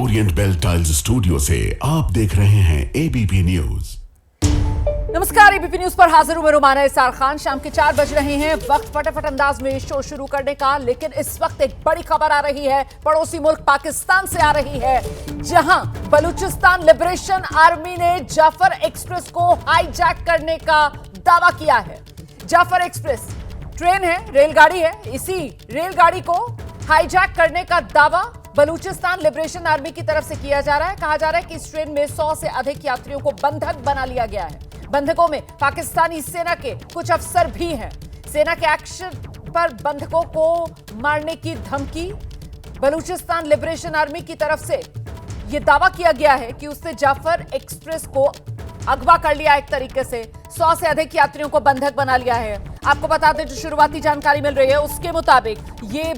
Orient bell tiles studio से आप देख रहे हैं एबीपी न्यूज। नमस्कार, एबीपी न्यूज पर हाजिर हूं मैं रुमाना इसार खान। शाम के 4 बज रहे हैं, वक्त फटाफट अंदाज में शो शुरू करने का। लेकिन इस वक्त एक बड़ी खबर आ रही है, पड़ोसी मुल्क पाकिस्तान से आ रही है, जहां बलूचिस्तान लिबरेशन आर्मी ने जाफर एक्सप्रेस को हाईजैक करने का दावा किया है। जाफर एक्सप्रेस ट्रेन है, रेलगाड़ी है, इसी रेलगाड़ी को हाईजैक करने का दावा बलूचिस्तान लिबरेशन आर्मी की तरफ से किया जा रहा है। कहा जा रहा है कि इस ट्रेन में 100 से अधिक यात्रियों को बंधक बना लिया गया है। बंधकों में पाकिस्तानी सेना के कुछ अफसर भी हैं। सेना के एक्शन पर बंधकों को मारने की धमकी। बलूचिस्तान लिबरेशन आर्मी की तरफ से यह दावा किया गया है कि उसने जाफर एक्सप्रेस को अगवा कर लिया, एक तरीके से 100 से अधिक यात्रियों को बंधक बना लिया है। आपको बता दें, जो शुरुआती जानकारी मिल रही है उसके मुताबिक ये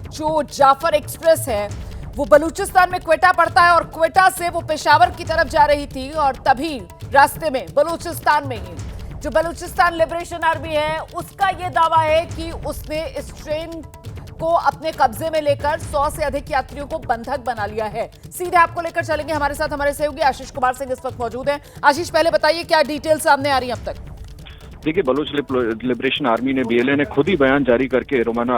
जो जाफर एक्सप्रेस है वो बलूचिस्तान में क्वेटा पड़ता है और क्वेटा से वो पेशावर की तरफ जा रही थी और तभी रास्ते में बलूचिस्तान में ही जो बलूचिस्तान लिबरेशन आर्मी है उसका ये दावा है कि उसने इस ट्रेन को अपने कब्जे में लेकर 100 से अधिक यात्रियों को बंधक बना लिया है। सीधे आपको लेकर चलेंगे, हमारे साथ हमारे सहयोगी आशीष कुमार सिंह इस वक्त मौजूद हैं। आशीष, पहले बताइए क्या डिटेल सामने आ रही है अब तक? देखिए, बलूच लिबरेशन आर्मी ने, बीएलए ने खुद ही बयान जारी करके रोमाना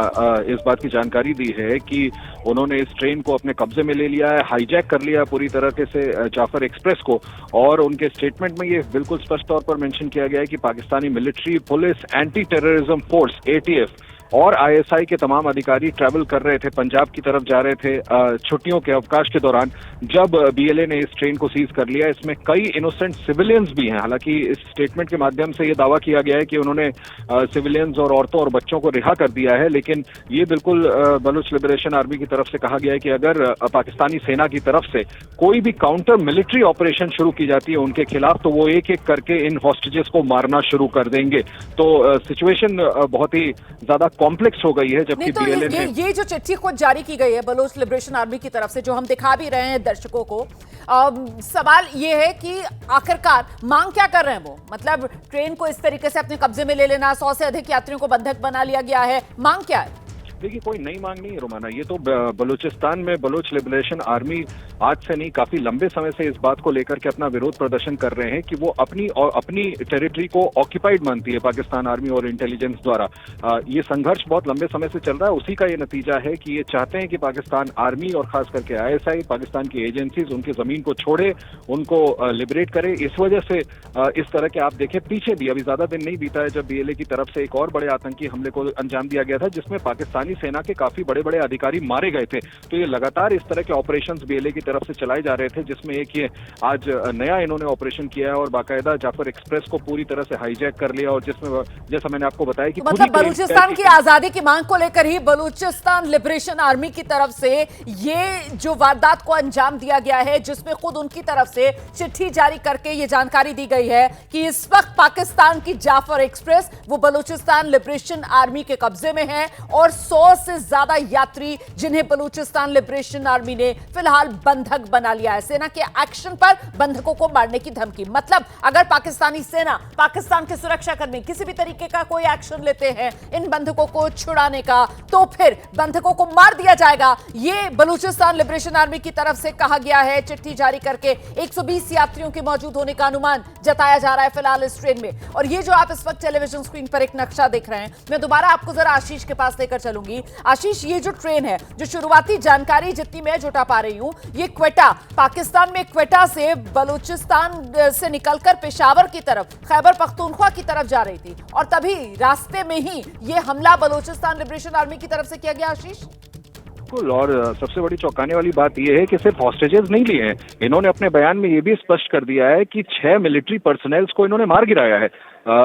इस बात की जानकारी दी है कि उन्होंने इस ट्रेन को अपने कब्जे में ले लिया है, हाईजैक कर लिया पूरी तरह से जाफर एक्सप्रेस को। और उनके स्टेटमेंट में ये बिल्कुल स्पष्ट तौर पर मेंशन किया गया है कि Pakistani military, police, anti terrorism force ETF और आईएसआई के तमाम अधिकारी ट्रैवल कर रहे थे, पंजाब की तरफ जा रहे थे छुट्टियों के अवकाश के दौरान, जब बीएलए ने इस ट्रेन को सीज कर लिया। इसमें कई इनोसेंट सिविलियंस भी हैं। हालांकि इस स्टेटमेंट के माध्यम से ये दावा किया गया है कि उन्होंने सिविलियंस और औरतों और बच्चों को रिहा कर दिया है, लेकिन ये बिल्कुल बलूच लिबरेशन आर्मी की तरफ से कहा गया है कि अगर पाकिस्तानी सेना की तरफ से कोई भी काउंटर मिलिट्री ऑपरेशन शुरू की जाती है उनके खिलाफ, तो वो एक एक करके इन हॉस्टेजेस को मारना शुरू कर देंगे। तो सिचुएशन बहुत ही ज्यादा कॉम्प्लेक्स हो गई है। जबकि तो ये जो चिट्ठी खुद जारी की गई है बलूच लिबरेशन आर्मी की तरफ से, जो हम दिखा भी रहे हैं दर्शकों को, सवाल ये है कि आखिरकार मांग क्या कर रहे हैं वो? मतलब ट्रेन को इस तरीके से अपने कब्जे में ले लेना, 100 से अधिक यात्रियों को बंधक बना लिया गया है, मांग क्या है? देखिए, कोई नई मांग नहीं है रोमाना। ये तो बलूचिस्तान में बलूच लिबरेशन आर्मी आज से नहीं, काफी लंबे समय से इस बात को लेकर के अपना विरोध प्रदर्शन कर रहे हैं कि वो अपनी टेरिटरी को ऑक्यूपाइड मानती है पाकिस्तान आर्मी और इंटेलिजेंस द्वारा। ये संघर्ष बहुत लंबे समय से चल रहा है। उसी का ये नतीजा है कि ये चाहते हैं कि पाकिस्तान आर्मी और खास करके आईएसआई, पाकिस्तान की एजेंसीज उनकी जमीन को छोड़े, उनको लिबरेट करे। इस वजह से इस तरह के, आप देखें पीछे भी अभी ज्यादा दिन नहीं बीता है जब बीएलए की तरफ से एक और बड़े आतंकी हमले को अंजाम दिया गया था, जिसमें पाकिस्तानी सेना के काफी बड़े बड़े अधिकारी मारे गए थे। तो ये लगातार इस तरह के ऑपरेशंस बीएलए की तरफ से चलाए जा रहे थे, जिसमें एक ये आज नया इन्होंने ऑपरेशन किया है और बाकायदा जाफर एक्सप्रेस को पूरी तरह से हाईजैक कर लिया। और जिसमें, जैसा मैंने आपको बताया कि मतलब बलूचिस्तान की आजादी की मांग को लेकर ही बलूचिस्तान लिबरेशन आर्मी की तरफ से ये जो वारदात को अंजाम दिया गया है, जिसमें खुद उनकी तरफ से चिट्ठी जारी करके ये जानकारी दी गई है कि इस वक्त पाकिस्तान की जाफर एक्सप्रेस वो बलूचिस्तान लिबरेशन आर्मी के कब्जे में है और 100 से ज्यादा यात्री जिन्हें बलूचिस्तान लिबरेशन आर्मी ने फिलहाल बंधक बना लिया है। सेना के एक्शन पर बंधकों को मारने की धमकी। मतलब अगर पाकिस्तानी सेना, पाकिस्तान के सुरक्षा कर्मी किसी भी तरीके का कोई एक्शन लेते हैं इन बंधकों को छुड़ाने का, तो फिर बंधकों को मार दिया जाएगा। ये बलूचिस्तान लिबरेशन आर्मी की तरफ से कहा गया है चिट्ठी जारी करके। 120 यात्रियों के मौजूद होने का अनुमान जताया जा रहा है फिलहाल इस ट्रेन में। और ये जो आप इस वक्त टेलीविजन स्क्रीन पर एक नक्शा देख रहे हैं, मैं दोबारा आपको जरा आशीष के पास लेकर चलूंगी। आशीष, ये जो ट्रेन है, जो शुरुआती जानकारी जितनी मैं जुटा पा रही हूं, ये क्वेटा, पाकिस्तान में क्वेटा से बलूचिस्तान से निकलकर पेशावर की तरफ, खैबर पख्तूनख्वा की तरफ जा रही थी और तभी रास्ते में ही ये हमला बलूचिस्तान लिबरेशन आर्मी की तरफ से किया गया। आशीष, और सबसे बड़ी चौंकाने वाली बात यह है कि सिर्फ हॉस्टेजेस नहीं लिए हैं, इन्होंने अपने बयान में यह भी स्पष्ट कर दिया है कि 6 मिलिट्री पर्सनल्स को इन्होंने मार गिराया है।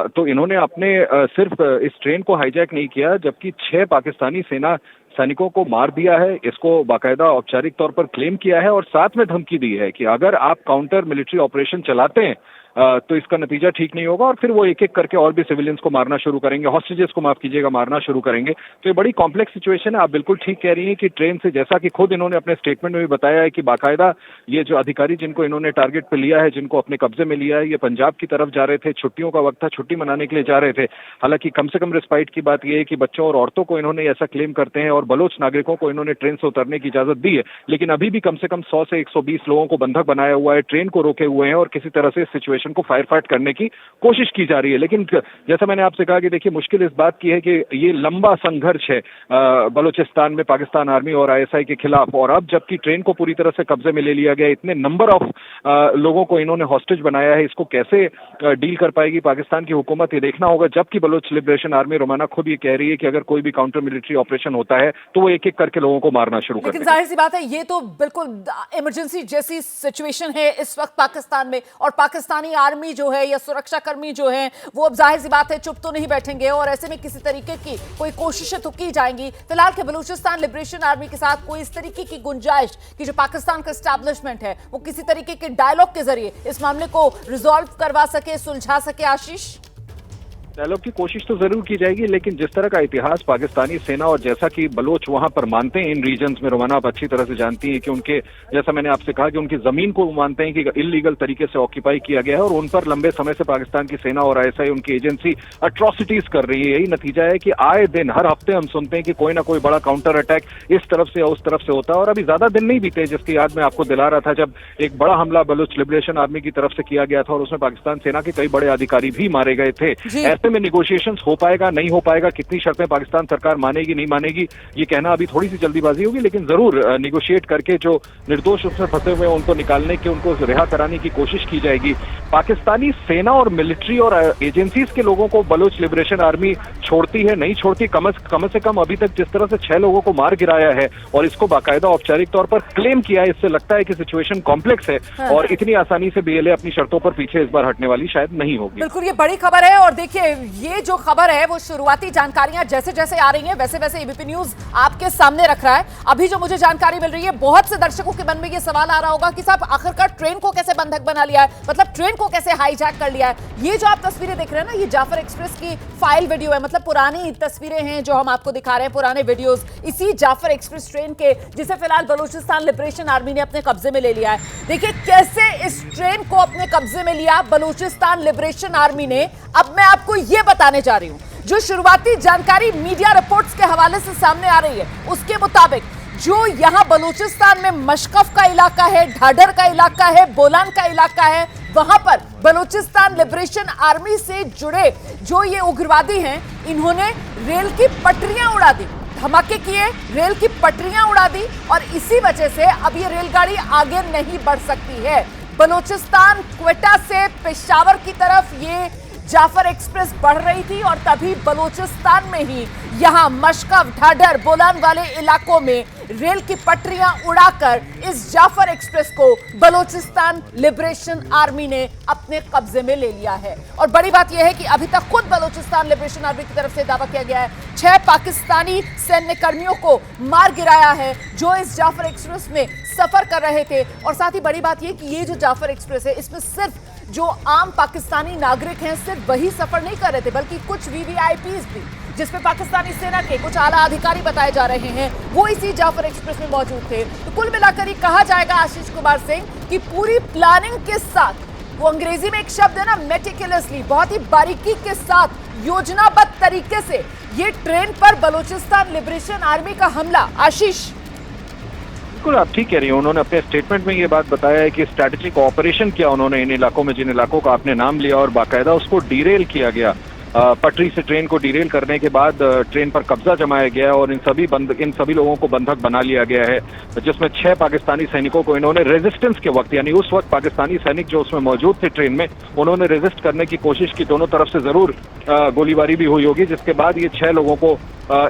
तो इन्होंने अपने सिर्फ इस ट्रेन को हाईजैक नहीं किया, जबकि 6 पाकिस्तानी सेना सैनिकों को मार दिया है। इसको बाकायदा औपचारिक तौर पर क्लेम किया है और साथ में धमकी दी है कि अगर आप काउंटर मिलिट्री ऑपरेशन चलाते हैं तो इसका नतीजा ठीक नहीं होगा और फिर वो एक एक करके और भी सिविलियंस को मारना शुरू करेंगे, हॉस्टेजेस को माफ कीजिएगा मारना शुरू करेंगे। तो ये बड़ी कॉम्प्लेक्स सिचुएशन है। आप बिल्कुल ठीक कह रही हैं कि ट्रेन से, जैसा कि खुद इन्होंने अपने स्टेटमेंट में भी बताया है कि बाकायदा ये जो अधिकारी जिनको इन्होंने टारगेट पे लिया है, जिनको अपने कब्जे में लिया है, ये पंजाब की तरफ जा रहे थे, छुट्टियों का वक्त था, छुट्टी मनाने के लिए जा रहे थे। हालांकि कम से कम रिस्पाइट की बात यह है कि बच्चों और औरतों को इन्होंने ऐसा क्लेम करते हैं और बलोच नागरिकों को इन्होंने ट्रेन से उतरने की इजाजत दी है, लेकिन अभी भी कम से कम 100 से 120 लोगों को बंधक बनाया हुआ है, ट्रेन को रोके हुए हैं और किसी तरह से इस सिचुएशन को फायर फाइट करने की कोशिश की जा रही है। लेकिन जैसा मैंने आपसे कहा कि देखिए, मुश्किल इस बात की है कि ये लंबा संघर्ष है बलूचिस्तान में पाकिस्तान आर्मी और आईएसआई के खिलाफ, और अब जबकि ट्रेन को पूरी तरह से कब्जे में ले लिया गया, इतने नंबर ऑफ लोगों को इन्होंने हॉस्टेज बनाया है, इसको कैसे डील कर पाएगी पाकिस्तान की हुकूमत, ये देखना होगा। जबकि बलोच लिबरेशन आर्मी रोमाना खुद ये कह रही है कि अगर कोई भी काउंटर मिलिट्री ऑपरेशन होता है तो वो एक एक करके लोगों को मारना शुरू कर देंगे। लेकिन जाहिर सी बात है, ये तो बिल्कुल इमरजेंसी जैसी सिचुएशन है इस वक्त पाकिस्तान में, और पाकिस्तानी आर्मी जो है या सुरक्षा कर्मी जो है वो अब जाहिर सी बात है चुप तो नहीं बैठेंगे, और ऐसे में किसी तरीके की कोई कोशिशें तो की जाएंगी। फिलहाल के बलूचिस्तान लिबरेशन आर्मी के साथ कोई इस तरीके की गुंजाइश कि जो पाकिस्तान का एस्टैब्लिशमेंट है वो किसी तरीके के डायलॉग के जरिए इस मामले को रिजॉल्व करवा सके, सुलझा सके? आशीष, डायलॉग की कोशिश तो जरूर की जाएगी, लेकिन जिस तरह का इतिहास पाकिस्तानी सेना और जैसा कि बलोच वहां पर मानते हैं इन रीजन्स में, रोमाना आप अच्छी तरह से जानती हैं कि उनके, जैसा मैंने आपसे कहा कि उनकी जमीन को मानते हैं कि इलीगल तरीके से ऑक्यूपाई किया गया है और उन पर लंबे समय से पाकिस्तान की सेना और आईएसआई, उनकी एजेंसी अट्रॉसिटीज कर रही है। यही नतीजा है कि आए दिन हर हफ्ते हम सुनते हैं कि कोई ना कोई बड़ा काउंटर अटैक इस तरफ से या उस तरफ से होता है, और अभी ज्यादा दिन नहीं बीते जिसकी याद मैं आपको दिला रहा था जब एक बड़ा हमला बलोच लिबरेशन आर्मी की तरफ से किया गया था और उसमें पाकिस्तान सेना के कई बड़े अधिकारी भी मारे गए थे। ऐसे में निगोशिएशन हो पाएगा नहीं हो पाएगा, कितनी शर्तें पाकिस्तान सरकार मानेगी नहीं मानेगी, ये कहना अभी थोड़ी सी जल्दीबाजी होगी, लेकिन जरूर निगोशिएट करके जो निर्दोष उसमें फंसे हुए हैं उनको निकालने की, उनको रिहा कराने की कोशिश की जाएगी। पाकिस्तानी सेना और मिलिट्री और एजेंसीज के लोगों को बलोच लिबरेशन आर्मी छोड़ती है नहीं छोड़ती, कम से कम अभी तक जिस तरह से 6 लोगों को मार गिराया है और इसको बाकायदा औपचारिक तौर पर क्लेम किया है, इससे लगता है कि सिचुएशन कॉम्प्लेक्स है और इतनी आसानी से बीएलए अपनी शर्तों पर पीछे इस बार हटने वाली शायद नहीं होगी। बिल्कुल, ये बड़ी खबर है, और देखिए ये जो खबर है वो शुरुआती जानकारियां जैसे जैसे आ रही हैं वैसे वैसे एबीपी न्यूज आपके सामने रख रहा है। अभी जो मुझे जानकारी मिल रही है, बहुत से दर्शकों के मन में ये सवाल आ रहा होगा कि साहब आखिरकार ट्रेन को कैसे बंधक बना लिया है, मतलब ट्रेन को कैसे हाईजैक कर लिया है। ये जो आप तस्वीरें देख रहे हैं ना, ये जाफर एक्सप्रेस की फाइल वीडियो है, मतलब पुरानी तस्वीरें हैं जो हम आपको दिखा रहे हैं, पुराने वीडियोस इसी जाफर एक्सप्रेस ट्रेन के, जिसे फिलहाल बलूचिस्तान लिबरेशन आर्मी ने अपने कब्जे में ले लिया है। देखिए कैसे इस ट्रेन को अपने कब्जे में लिया बलूचिस्तान लिबरेशन आर्मी ने। अब मैं आपको ये बताने जा रही हूं, जो शुरुआती जानकारी मीडिया रिपोर्ट्स के हवाले से सामने आ रही है उसके मुताबिक जो यहां बलूचिस्तान में मशकफ का इलाका है, ढाढर का इलाका है, बोलान का इलाका है, वहां पर बलूचिस्तान लिबरेशन आर्मी से जुड़े जो ये उग्रवादी हैं, इन्होंने रेल की पटरियां उड़ा दी, धमाके किए, रेल की पटरियां उड़ा दी, और इसी वजह से अब ये रेलगाड़ी आगे नहीं बढ़ सकती है। बलूचिस्तान क्वेटा से पेशावर की तरफ ये जाफर एक्सप्रेस बढ़ रही थी और तभी बलूचिस्तान में ही यहां मशकफ, ढाढर, बोलान वाले इलाकों में रेल की पटरियां उड़ाकर इस जाफर एक्सप्रेस को बलूचिस्तान लिबरेशन आर्मी ने अपने कब्जे में ले लिया है। और बड़ी बात यह है कि अभी तक खुद बलूचिस्तान लिबरेशन आर्मी की तरफ से दावा किया गया है 6 पाकिस्तानी सैन्य कर्मियों को मार गिराया है जो इस जाफर एक्सप्रेस में सफर कर रहे थे। और साथ ही बड़ी बात यह कि ये जो जाफर एक्सप्रेस है, इसमें सिर्फ जो आम पाकिस्तानी नागरिक हैं सिर्फ वही सफर नहीं कर रहे थे, बल्कि कुछ वीवीआईपीज भी, जिसमें पाकिस्तानी सेना के कुछ आला अधिकारी बताए जा रहे हैं, वो इसी जाफर एक्सप्रेस में मौजूद थे। तो कुल मिलाकर ये कहा जाएगा आशीष कुमार सिंह कि पूरी प्लानिंग के साथ, वो अंग्रेजी में एक शब्द है ना मेटिकुलसली, बहुत ही बारीकी के साथ योजनाबद्ध तरीके से ये ट्रेन पर बलूचिस्तान लिबरेशन आर्मी का हमला। आशीष, बिल्कुल आप ठीक कह रही हैं, उन्होंने अपने स्टेटमेंट में ये बात बताया है कि स्ट्रैटेजिक ऑपरेशन किया उन्होंने इन इलाकों में, जिन इलाकों का आपने नाम लिया, और बाकायदा उसको डीरेल किया गया। पटरी से ट्रेन को डीरेल करने के बाद ट्रेन पर कब्जा जमाया गया और इन सभी लोगों को बंधक बना लिया गया है, जिसमें 6 पाकिस्तानी सैनिकों को इन्होंने रेजिस्टेंस के वक्त, यानी उस वक्त पाकिस्तानी सैनिक जो उसमें मौजूद थे ट्रेन में, उन्होंने रेजिस्ट करने की कोशिश की, दोनों तरफ से जरूर गोलीबारी भी हुई होगी, जिसके बाद ये 6 लोगों को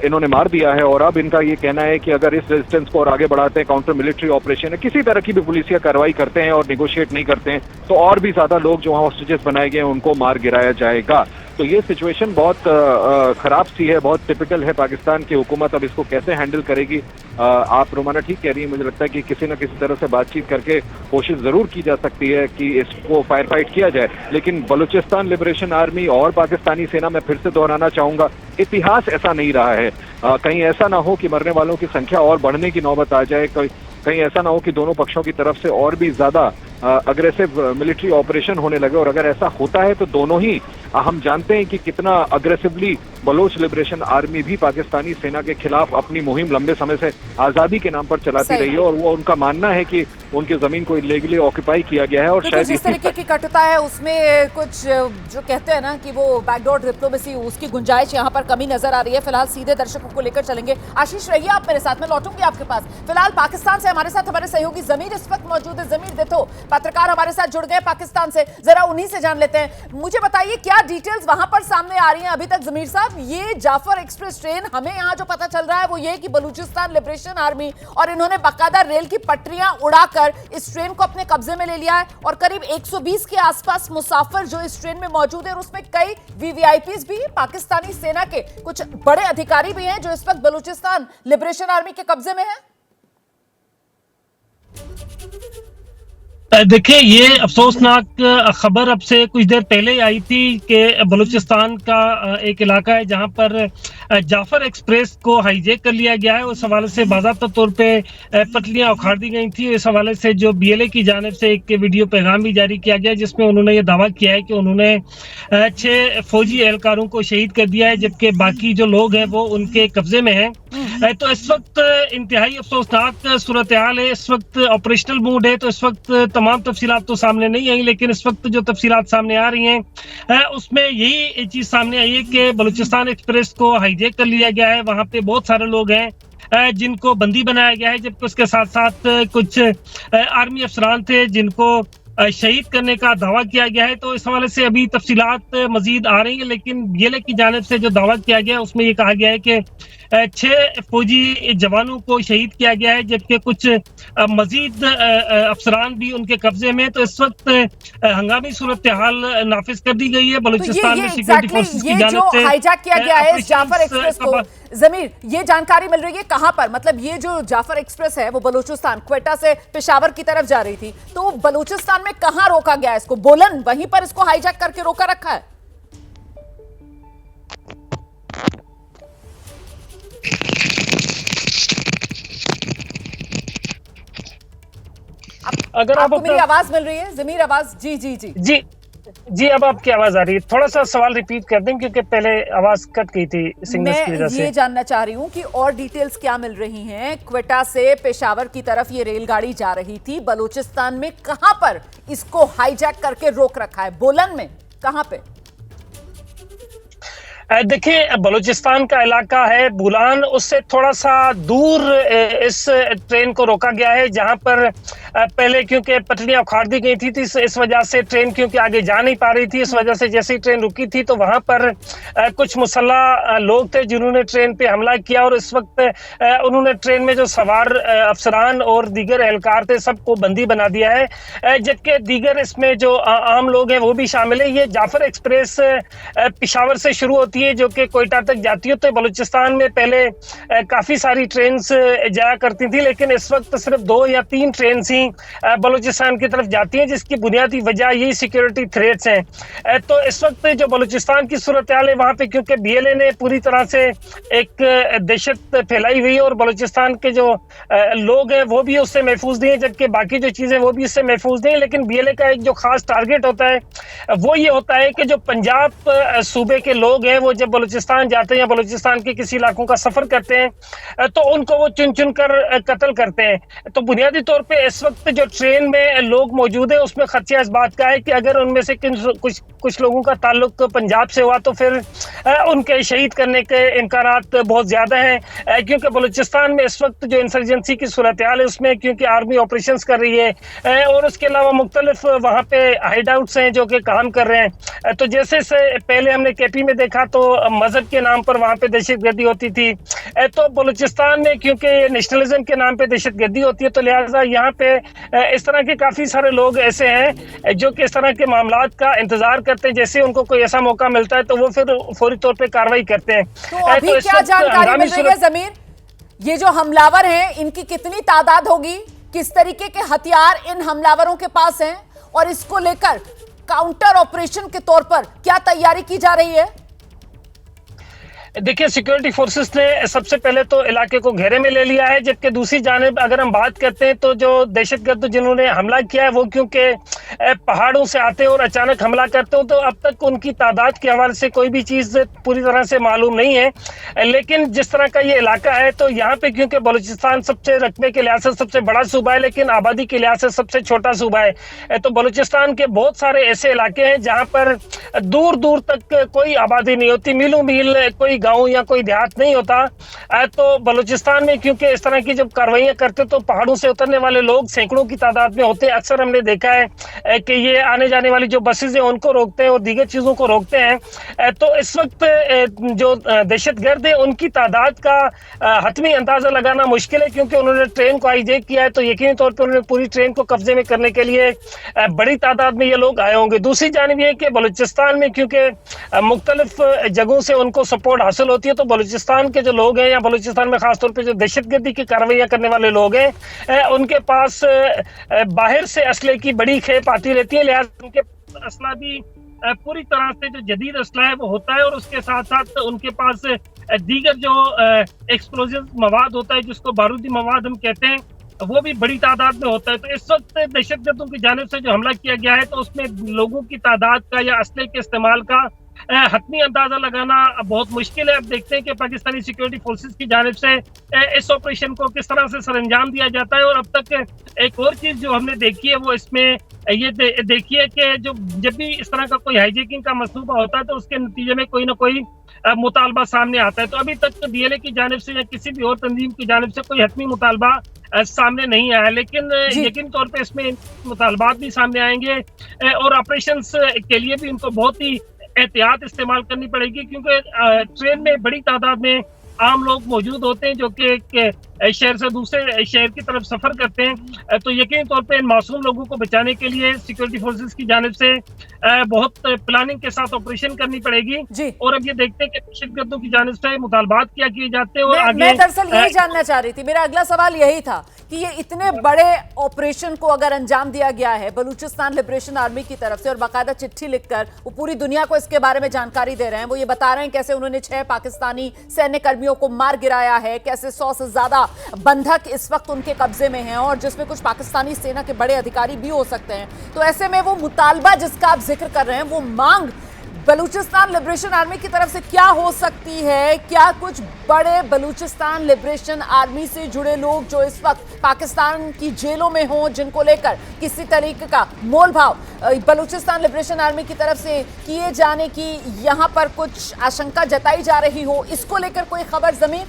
इन्होंने मार दिया है। और अब इनका ये कहना है कि अगर इस रेजिस्टेंस को और आगे बढ़ाते हैं, काउंटर मिलिट्री ऑपरेशन है, किसी तरह की भी पुलिसिया कार्रवाई करते हैं और निगोशिएट नहीं करते हैं, तो और भी ज्यादा लोग जो वहाँ हॉस्टेजेस बनाए गए हैं उनको मार गिराया जाएगा। तो ये सिचुएशन बहुत खराब सी है, बहुत टिपिकल है। पाकिस्तान की हुकूमत अब इसको कैसे हैंडल करेगी? आप रोमाना ठीक कह रही हैं, मुझे लगता है कि किसी न किसी तरह से बातचीत करके कोशिश जरूर की जा सकती है कि इसको फायर फाइट किया जाए। लेकिन बलूचिस्तान लिबरेशन आर्मी और पाकिस्तानी सेना, मैं फिर से दोहराना चाहूंगा, इतिहास ऐसा नहीं रहा है। कहीं ऐसा ना हो कि मरने वालों की संख्या और बढ़ने की नौबत आ जाए, कहीं ऐसा ना हो कि दोनों पक्षों की तरफ से और भी ज्यादा अग्रेसिव मिलिट्री ऑपरेशन होने लगे। और अगर ऐसा होता है तो दोनों ही, हम जानते हैं कि कितना अग्रेसिवली बलोच लिबरेशन आर्मी भी पाकिस्तानी सेना के खिलाफ अपनी मुहिम लंबे समय से आजादी के नाम पर चलाती रही है, और वो उनका मानना है कि उनकी जमीन को इलीगली ऑक्यूपाई किया गया है। और शायद जिस तरीके की कटुता है उसमें कुछ जो कहते हैं ना कि वो बैकडोर डिप्लोमेसी, उसकी गुंजाइश यहाँ पर कमी नजर आ रही है। फिलहाल सीधे दर्शकों को लेकर चलेंगे। आशीष रहिए आप मेरे साथ, मैं लौटूंगी आपके पास। फिलहाल पाकिस्तान से हमारे साथ हमारे सहयोगी जमीर इस वक्त मौजूद है। जमीर देखो, पत्रकार हमारे साथ जुड़ गए पाकिस्तान से, जरा उन्हीं से जान लेते हैं। मुझे बताइए क्या डिटेल्स वहां पर सामने आ रही हैं अभी तक जमीर साहब? ये जाफर एक्सप्रेस ट्रेन, हमें यहाँ जो पता चल रहा है वो ये कि बलूचिस्तान लिबरेशन आर्मी और इन्होंने बाकायदा रेल की पटरियां उड़ाकर इस ट्रेन को अपने कब्जे में ले लिया है, और करीब 120 के आसपास मुसाफिर जो इस ट्रेन में मौजूद है, और उसमें कई वीवीआईपीज भी, पाकिस्तानी सेना के कुछ बड़े अधिकारी भी हैं जो इस वक्त बलूचिस्तान लिबरेशन आर्मी के कब्जे में हैं। देखिए, ये अफसोसनाक खबर अब से कुछ देर पहले आई थी कि बलूचिस्तान का एक इलाका है जहां पर जाफर एक्सप्रेस को हाईजैक कर लिया गया है। उस हवाले से बाज़ाब्ता तौर पे पटलियां उखाड़ दी गई थी। इस हवाले से जो बीएलए की जानिब से एक वीडियो पैगाम भी जारी किया गया, जिसमें उन्होंने ये दावा किया है कि उन्होंने 6 फौजी एहलकारों को शहीद कर दिया है, जबकि बाकी जो लोग हैं वो उनके कब्जे में हैं। तो इस वक्त इंतहाई अफसोसनाक सूरत हाल है। इस वक्त ऑपरेशनल मूड है, तो इस वक्त तमाम तफसीलात तो सामने नहीं आई, लेकिन इस वक्त जो तफसीलात सामने आ रही हैं उसमें यही चीज सामने आई है कि बलूचिस्तान एक्सप्रेस को हाईजैक कर लिया गया है। वहां पे बहुत सारे लोग हैं जिनको बंदी बनाया गया है, जबकि उसके साथ साथ कुछ आर्मी अफसरान थे जिनको शहीद करने का दावा किया गया है। तो इस हवाले से अभी तफसीलात मजीद आ रही है, लेकिन बीएलए की जानिब से जो दावा किया गया है उसमें ये कहा गया है कि 6 फौजी जवानों को शहीद किया गया है, जबकि कुछ मजीद अफसरान भी उनके कब्जे में। तो इस वक्त हंगामी सूरत हाल नाफिज कर दी गई है बलूचिस्तान में सिक्योरिटी फोर्सेस की जानिब से। हाईजैक किया गया है जाफर एक्सप्रेस को, जमीर ये जानकारी मिल रही है कहां पर? मतलब ये जो जाफर एक्सप्रेस है वो बलूचिस्तान क्वेटा से पेशावर की तरफ जा रही थी, तो बलूचिस्तान में कहां रोका गया है इसको? बोलन वहीं पर इसको हाईजैक करके रोका रखा है? अगर आपको मेरी आवाज मिल रही है जमीर? आवाज जी जी जी जी जी, अब आपकी आवाज आ रही है। थोड़ा सा सवाल रिपीट कर दें क्योंकि पहले आवाज कट गई थी सिग्नल्स की वजह से। मैं ये जानना चाह रही हूँ कि और डिटेल्स क्या मिल रही हैं। क्वेटा से पेशावर की तरफ ये रेलगाड़ी जा रही थी, बलूचिस्तान में कहां पर इसको हाईजैक करके रोक रखा है? बोलन में कहां पे? देखिए, बलूचिस्तान का इलाका है बुलान, उससे थोड़ा सा दूर इस ट्रेन को रोका गया है, जहां पर पहले क्योंकि पटरियां उखाड़ दी गई थी, इस वजह से ट्रेन क्योंकि आगे जा नहीं पा रही थी, इस वजह से जैसे ही ट्रेन रुकी थी तो वहां पर कुछ मुसल्लह लोग थे जिन्होंने ट्रेन पे हमला किया, और इस वक्त उन्होंने ट्रेन में जो सवार अफसरान और दीगर एहलकार थे सबको बंदी बना दिया है, जबकि दीगर इसमें जो आम लोग हैं वो भी शामिल है। ये जाफर एक्सप्रेस पेशावर से शुरू होती है जो कि कोयटा तक जाती है। तो बलूचिस्तान में पहले काफी सारी ट्रेन जाया करती थी, लेकिन इस वक्त सिर्फ 2 या 3 ट्रेन ही बलूचिस्तान की तरफ जाती हैं, जिसकी बुनियादी वजह यही सिक्योरिटी थ्रेट्स हैं। तो इस वक्त जो बलूचिस्तान की सूरत हाल है वहां पे, क्योंकि बीएलए ने पूरी तरह से एक दहशत फैलाई हुई है और बलूचिस्तान के जो लोग हैं वो भी उससे महफूज नहीं है, जबकि बाकी जो चीजें वो भी इससे महफूज नहीं है। लेकिन बीएलए का एक जो खास टारगेट होता है वो ये होता है कि जो पंजाब सूबे के लोग हैं वो जब बलूचिस्तान जाते हैं या बलूचिस्तान के किसी इलाकों का सफर करते हैं तो उनको वो चुन चुन कर कत्ल करते हैं। तो बुनियादी तौर पे इस वक्त जो ट्रेन में लोग मौजूद है उसमें खदशा इस बात का है कि अगर उनमें से कुछ लोगों का ताल्लुक पंजाब से हुआ तो फिर उनके शहीद करने के इम्कानात बहुत ज्यादा हैं, क्योंकि बलूचिस्तान में इस वक्त जो इंसर्जेंसी की सूरत हाल है उसमें क्योंकि आर्मी ऑपरेशंस कर रही है और उसके अलावा मुख्तलिफ वहाँ पे हाइड आउट्स हैं जो कि काम कर रहे हैं। तो जैसे से पहले हमने केपी में देखा तो मजहब के नाम पर वहाँ पे दहशतगर्दी होती थी, तो बलूचिस्तान में क्योंकि नेशनलिज्म के नाम पे दहशतगर्दी होती है, तो लिहाजा यहाँ पे इस तरह के काफी सारे लोग ऐसे हैं जो कि इस तरह के मामलात का इंतजार करते हैं, जैसे उनको कोई ऐसा मौका मिलता है तो वो फिर फौरी तौर पे कार्रवाई करते हैं। तो अभी इस क्या वक्त जानकारी मिल रही है जमीर, ये जो हमलावर हैं इनकी कितनी तादाद होगी, किस तरीके के हथियार इन हमलावरों के पास हैं और इसको लेकर काउंटर ऑपरेशन के तौर पर क्या तैयारी की जा रही है? देखिए, सिक्योरिटी फोर्सेस ने सबसे पहले तो इलाके को घेरे में ले लिया है, जबकि दूसरी जानिब अगर हम बात करते हैं तो जो दहशतगर्द जिन्होंने हमला किया है वो क्योंकि पहाड़ों से आते हैं और अचानक हमला करते हो, तो अब तक उनकी तादाद के हवाले से कोई भी चीज़ पूरी तरह से मालूम नहीं है। लेकिन जिस तरह का ये इलाका है तो यहाँ पे क्योंकि बलूचिस्तान सबसे रकबे के लिहाज से सबसे बड़ा सूबा है लेकिन आबादी के लिहाज से सबसे छोटा सूबा है, तो बलूचिस्तान के बहुत सारे ऐसे इलाके हैं जहाँ पर दूर दूर तक कोई आबादी नहीं होती, मीलों मील कोई गांव या कोई देहात नहीं होता। तो बलूचिस्तान में क्योंकि इस तरह की जब कार्रवाइयां करते तो पहाड़ों से उतरने वाले लोग सैकड़ों की तादाद में होते हैं। अक्सर हमने देखा है कि ये आने जाने वाली जो बसेज हैं उनको रोकते हैं और दीगर चीजों को रोकते हैं। तो इस वक्त जो दहशतगर्द है उनकी तादाद का हतमी अंदाजा लगाना मुश्किल है, क्योंकि उन्होंने ट्रेन को हाईजैक किया है तो यकीनी तौर पर उन्होंने पूरी ट्रेन को कब्जे में करने के लिए बड़ी तादाद में ये लोग आए होंगे। दूसरी जानिब ये कि बलूचिस्तान में क्योंकि मुख्तलिफ जगहों से उनको सपोर्ट हासिल होती है, तो बलूचिस्तान के जो लोग हैं या बलूचिस्तान में खासतौर पे जो दहशतगर्दी की कार्रवाइयां करने वाले लोग हैं उनके पास बाहर से असले की बड़ी खेप आती रहती है, लिहाजा उनके असला भी पूरी तरह से जो जदीद असला है वो होता है और उसके साथ साथ उनके पास दीगर जो एक्सप्लोजिव मवाद होता है जिसको बारूदी मवाद हम कहते हैं वो भी बड़ी तादाद में होता है। तो इस वक्त दहशतगर्दों की जानिब से जो हमला किया गया है तो उसमें लोगों की तादाद का या असले के इस्तेमाल का हतमी अंदाजा लगाना बहुत मुश्किल है। अब देखते हैं कि पाकिस्तानी सिक्योरिटी फोर्सेस की जानिब से इस ऑपरेशन को किस तरह से सरअंजाम दिया जाता है। और अब तक एक और चीज जो हमने देखी है वो इसमें ये देखिए कि जब भी इस तरह का कोई हाईजैकिंग का मंसूबा होता है तो उसके नतीजे में कोई ना कोई मुतालबा सामने आता है। तो अभी तक डीएलए की जानिब से या किसी भी और तंजीम की जानिब से कोई हतमी मुतालबा सामने नहीं आया, लेकिन यकीन तौर पे इसमें मुतालबात भी सामने आएंगे और ऑपरेशंस के लिए भी उनको बहुत ही एहतियात इस्तेमाल करनी पड़ेगी, क्योंकि ट्रेन में बड़ी तादाद में आम लोग मौजूद होते हैं जो कि शहर से दूसरे शहर की तरफ सफर करते हैं। तो यकीनी तौर पे इन मासूम लोगों को बचाने के लिए सिक्योरिटी फोर्सेस की जानिब से बहुत प्लानिंग के साथ ऑपरेशन करनी पड़ेगी। और अब ये देखते हैं कि दहशतगर्दों की जानिब से मुतालबात क्या किए जाते हैं और आगे मैं दरअसल यही जानना चाह रही थी, मेरा अगला सवाल यही था कि ये इतने बड़े ऑपरेशन को अगर अंजाम दिया गया है बलूचिस्तान लिबरेशन आर्मी की तरफ से और बाकायदा चिट्ठी लिखकर वो पूरी दुनिया को इसके बारे में जानकारी दे रहे हैं, वो ये बता रहे हैं कैसे उन्होंने 6 पाकिस्तानी सैन्य कर्मियों को मार गिराया है, कैसे 100 से ज्यादा बंधक इस वक्त उनके कब्जे में हैं और जिसमें कुछ पाकिस्तानी सेना के बड़े अधिकारी भी हो सकते हैं। तो ऐसे में वो मुतालबा जिसका आप जिक्र कर रहे हैं, वो मांग बलूचिस्तान लिबरेशन आर्मी की तरफ से क्या हो सकती है? क्या कुछ बड़े बलूचिस्तान लिबरेशन आर्मी से जुड़े लोग जो इस वक्त पाकिस्तान की जेलों में हों, जिनको लेकर किसी तरीके का मोल भाव बलूचिस्तान लिबरेशन आर्मी की तरफ से किए जाने की यहां पर कुछ आशंका जताई जा रही हो, इसको लेकर कोई खबर जमीन?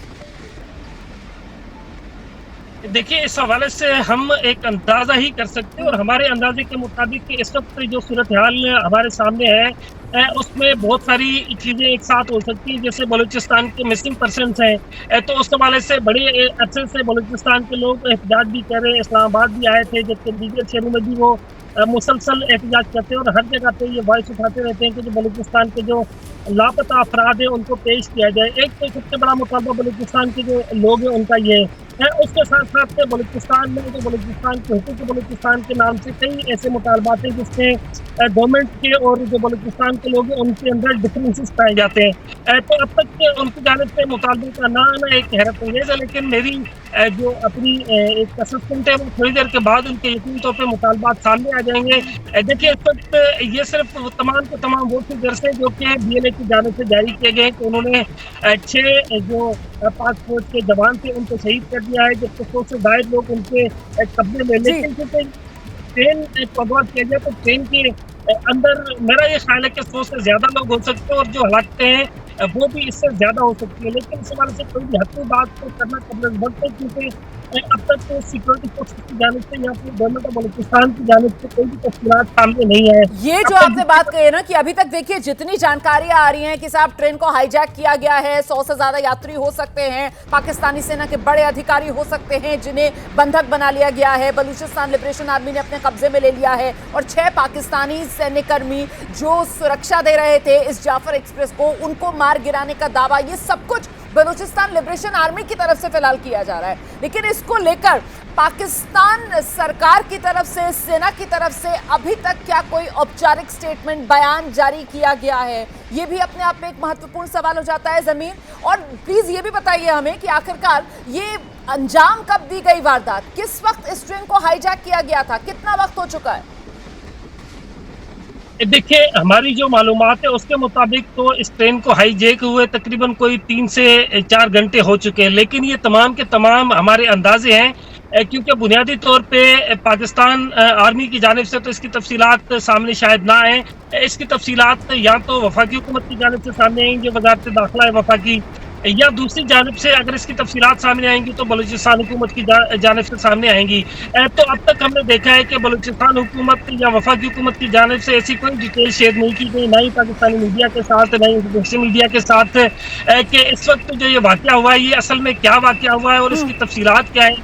देखिए, इस हवाले से हम एक अंदाजा ही कर सकते हैं और हमारे अंदाजे के मुताबिक इस वक्त जो सूरत हाल हमारे सामने है उसमें बहुत सारी चीज़ें एक साथ हो सकती हैं। जैसे बलूचिस्तान के मिसिंग पर्सनस हैं तो उस हवाले से बड़े अरसे से बलूचिस्तान के लोग एहतजाज भी कर रहे हैं, इस्लामाबाद भी आए थे, जबकि दीगर शहरों में भी वो मुसलसल एहतजाज करते हैं और हर जगह पे ये वॉइस उठाते रहते हैं कि जो बलूचिस्तान के जो लापता अफराद है उनको पेश किया जाए। एक तो सबसे बड़ा मुतालबा बलूचिस्तान के जो लोग हैं उनका ये है। उसके साथ साथ बलूचिस्तान में जो बलूचिस्तान के हुकूक बलूचिस्तान के नाम से कई ऐसे मुतालबात हैं जिसमें गवर्नमेंट के और जो बलूचिस्तान के लोग हैं उनके अंदर डिफरेंसेस पाए जाते हैं। तो अब तक उनकी जानिब से मुतालबे का ना आना एक हैरत अंगेज़ है, लेकिन मेरी जो अपनी एक असेसमेंट है वो थोड़ी देर के बाद उनके यकीनी तौर पर मुतालबात सामने आ जाएंगे। देखिए, इस वक्त ये सिर्फ तमाम के तमाम वो फिगर्स हैं जो कि डीएलए की जानिब से जारी किए गए कि उन्होंने 6 जो पाक फौज के जवान थे उनको शहीद कर दिया है, जबकि 100 से ज्यादा लोग उनके कब्जे में। लेकिन क्योंकि ट्रेन अगवा किया गया तो ट्रेन के अंदर मेरा ये ख्याल है कि 100 से ज्यादा लोग हो सकते हैं और जो हालात हैं वो भी इससे ज्यादा हो सकती है। लेकिन इस हवाले से कोई भी हतमी बात तो करना कबल वक्त है, क्योंकि अब तक तो सिक्योरिटी फोर्सेस की जानिब से या फिर गवर्नमेंट ऑफ बलूचिस्तान की जानिब से कोई भी तफसीलात सामने नहीं है। ये जो आपने बात कही है ना कि अभी तक देखिए जितनी जानकारियां आ रही हैं कि साहब ट्रेन को हाईजैक किया गया है, 100 से ज्यादा यात्री हो सकते हैं, पाकिस्तानी सेना के बड़े अधिकारी हो सकते हैं जिन्हें बंधक बना लिया गया है, बलूचिस्तान लिबरेशन आर्मी ने अपने कब्जे में ले लिया है, और 6 पाकिस्तानी सैन्यकर्मी जो सुरक्षा दे रहे थे इस जाफर एक्सप्रेस को, उनको मार गिराने का दावा, ये सब कुछ बलूचिस्तान लिबरेशन आर्मी की तरफ से फिलहाल किया जा रहा है। लेकिन इसको लेकर पाकिस्तान सरकार की तरफ से, सेना की तरफ से अभी तक क्या कोई औपचारिक स्टेटमेंट, बयान जारी किया गया है? ये भी अपने आप में एक महत्वपूर्ण सवाल हो जाता है ज़मीर। और प्लीज ये भी बताइए हमें कि आखिरकार ये अंजाम कब दी गई वारदात, किस वक्त इस ट्रेन को हाईजैक किया गया था, कितना वक्त हो चुका है? देखिए, हमारी जो मालूमात है उसके मुताबिक तो इस ट्रेन को हाईजैक हुए तकरीबन कोई 3 से 4 घंटे हो चुके हैं। लेकिन ये तमाम के तमाम हमारे अंदाजे हैं, क्योंकि बुनियादी तौर पे पाकिस्तान आर्मी की जानिब से तो इसकी तफसीलात सामने शायद ना आए। इसकी तफसीलात या तो वफाकी हुकूमत की जानिब से सामने आएंगे, वजारत दाखिला है वफाकी, या दूसरी जानिब से अगर इसकी तफसीलात सामने आएंगी तो बलूचिस्तान हुकूमत की जानिब से सामने आएंगी। तो अब तक हमने देखा है कि बलूचिस्तान हुकूमत या वफाकी हुकूमत की जानिब से ऐसी कोई डिटेल शेयर नहीं की गई, ना ही पाकिस्तानी मीडिया के साथ, ना ही इंटरनेशनल मीडिया के साथ, कि इस वक्त जो ये वाक़या हुआ है ये असल में क्या वाक़या हुआ है और इसकी तफसीलात क्या है,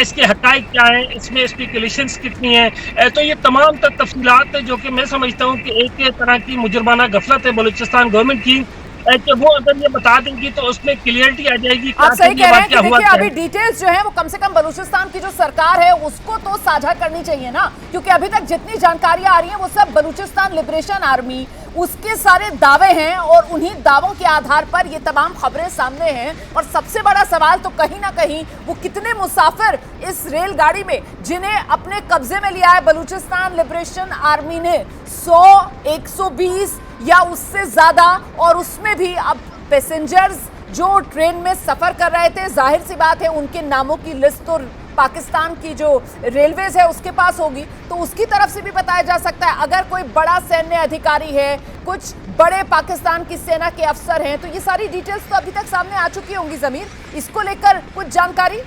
इसके हक़ाइक़ क्या है, इसमें स्पेकुलेशंस कितनी हैं। तो ये तमाम तफसीलात जो कि मैं समझता हूँ कि एक तरह की मुजरमाना गफलत है बलूचिस्तान गवर्नमेंट की, कि वो अगर ये बता देंगी तो उसमें क्लियरिटी आ जाएगी। आप सही कह रहे हैं कि देखिए अभी डिटेल्स जो है वो कम से कम बलूचिस्तान की जो सरकार है उसको तो साझा करनी चाहिए ना, क्योंकि अभी तक जितनी जानकारियां आ रही हैं वो सब बलूचिस्तान लिबरेशन आर्मी, उसके सारे दावे हैं और उन्हीं दावों के आधार पर ये तमाम खबरें सामने हैं। और सबसे बड़ा सवाल तो कहीं ना कहीं वो कितने मुसाफिर इस रेलगाड़ी में जिन्हें अपने कब्जे में लिया है बलूचिस्तान लिबरेशन आर्मी ने, 100, 120 या उससे ज्यादा, और उसमें भी अब पैसेंजर्स जो ट्रेन में सफर कर रहे थे, जाहिर सी बात है उनके नामों की लिस्ट तो पाकिस्तान की जो रेलवेज है उसके पास होगी, तो उसकी तरफ से भी बताया जा सकता है अगर कोई बड़ा सैन्य अधिकारी है, कुछ बड़े पाकिस्तान की सेना के अफसर हैं, तो ये सारी डिटेल्स तो अभी तक सामने आ चुकी होंगी। ज़मीर, इसको लेकर कुछ जानकारी?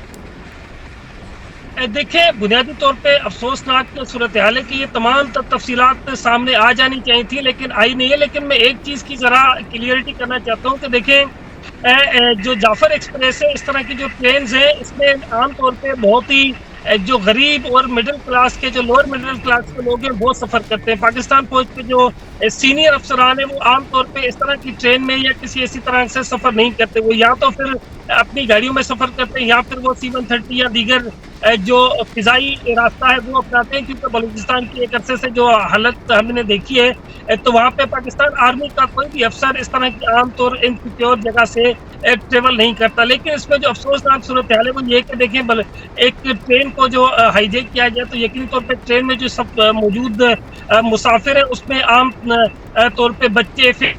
देखिए, बुनियादी तौर पे अफसोसनाक सूरत हाल है कि ये तमाम तफसीलात सामने आ जानी चाहिए थी लेकिन आई नहीं है। लेकिन मैं एक चीज़ की ज़रा क्लियरिटी करना चाहता हूँ कि देखें, जो जाफर एक्सप्रेस है, इस तरह की जो ट्रेन्स हैं, इसमें आमतौर पे बहुत ही जो गरीब और मिडिल क्लास के, जो लोअर मिडिल क्लास के लोग हैं वो सफ़र करते हैं। पाकिस्तान फौज के जो सीनियर अफसरान हैं वो आमतौर पे इस तरह की ट्रेन में या किसी ऐसी तरह से सफ़र नहीं करते। वो या तो फिर अपनी गाड़ियों में सफ़र करते हैं या फिर वो C-130 या दीगर जो फ़िज़ाई रास्ता है वो अपनाते हैं, क्योंकि बलूचिस्तान की एक अरसे से जो हालत हमने देखी है तो वहाँ पे पाकिस्तान आर्मी का कोई भी अफसर इस तरह की आमतौर इनसिक्योर जगह से ट्रेवल नहीं करता। लेकिन इसमें जो अफसोसनाक सूरत हाल है वो ये कि देखें, एक ट्रेन को जो हाईजैक किया गया तो यकीनी तौर पर ट्रेन में जो सब मौजूद मुसाफिर है उसमें आम तौर पर बच्चे,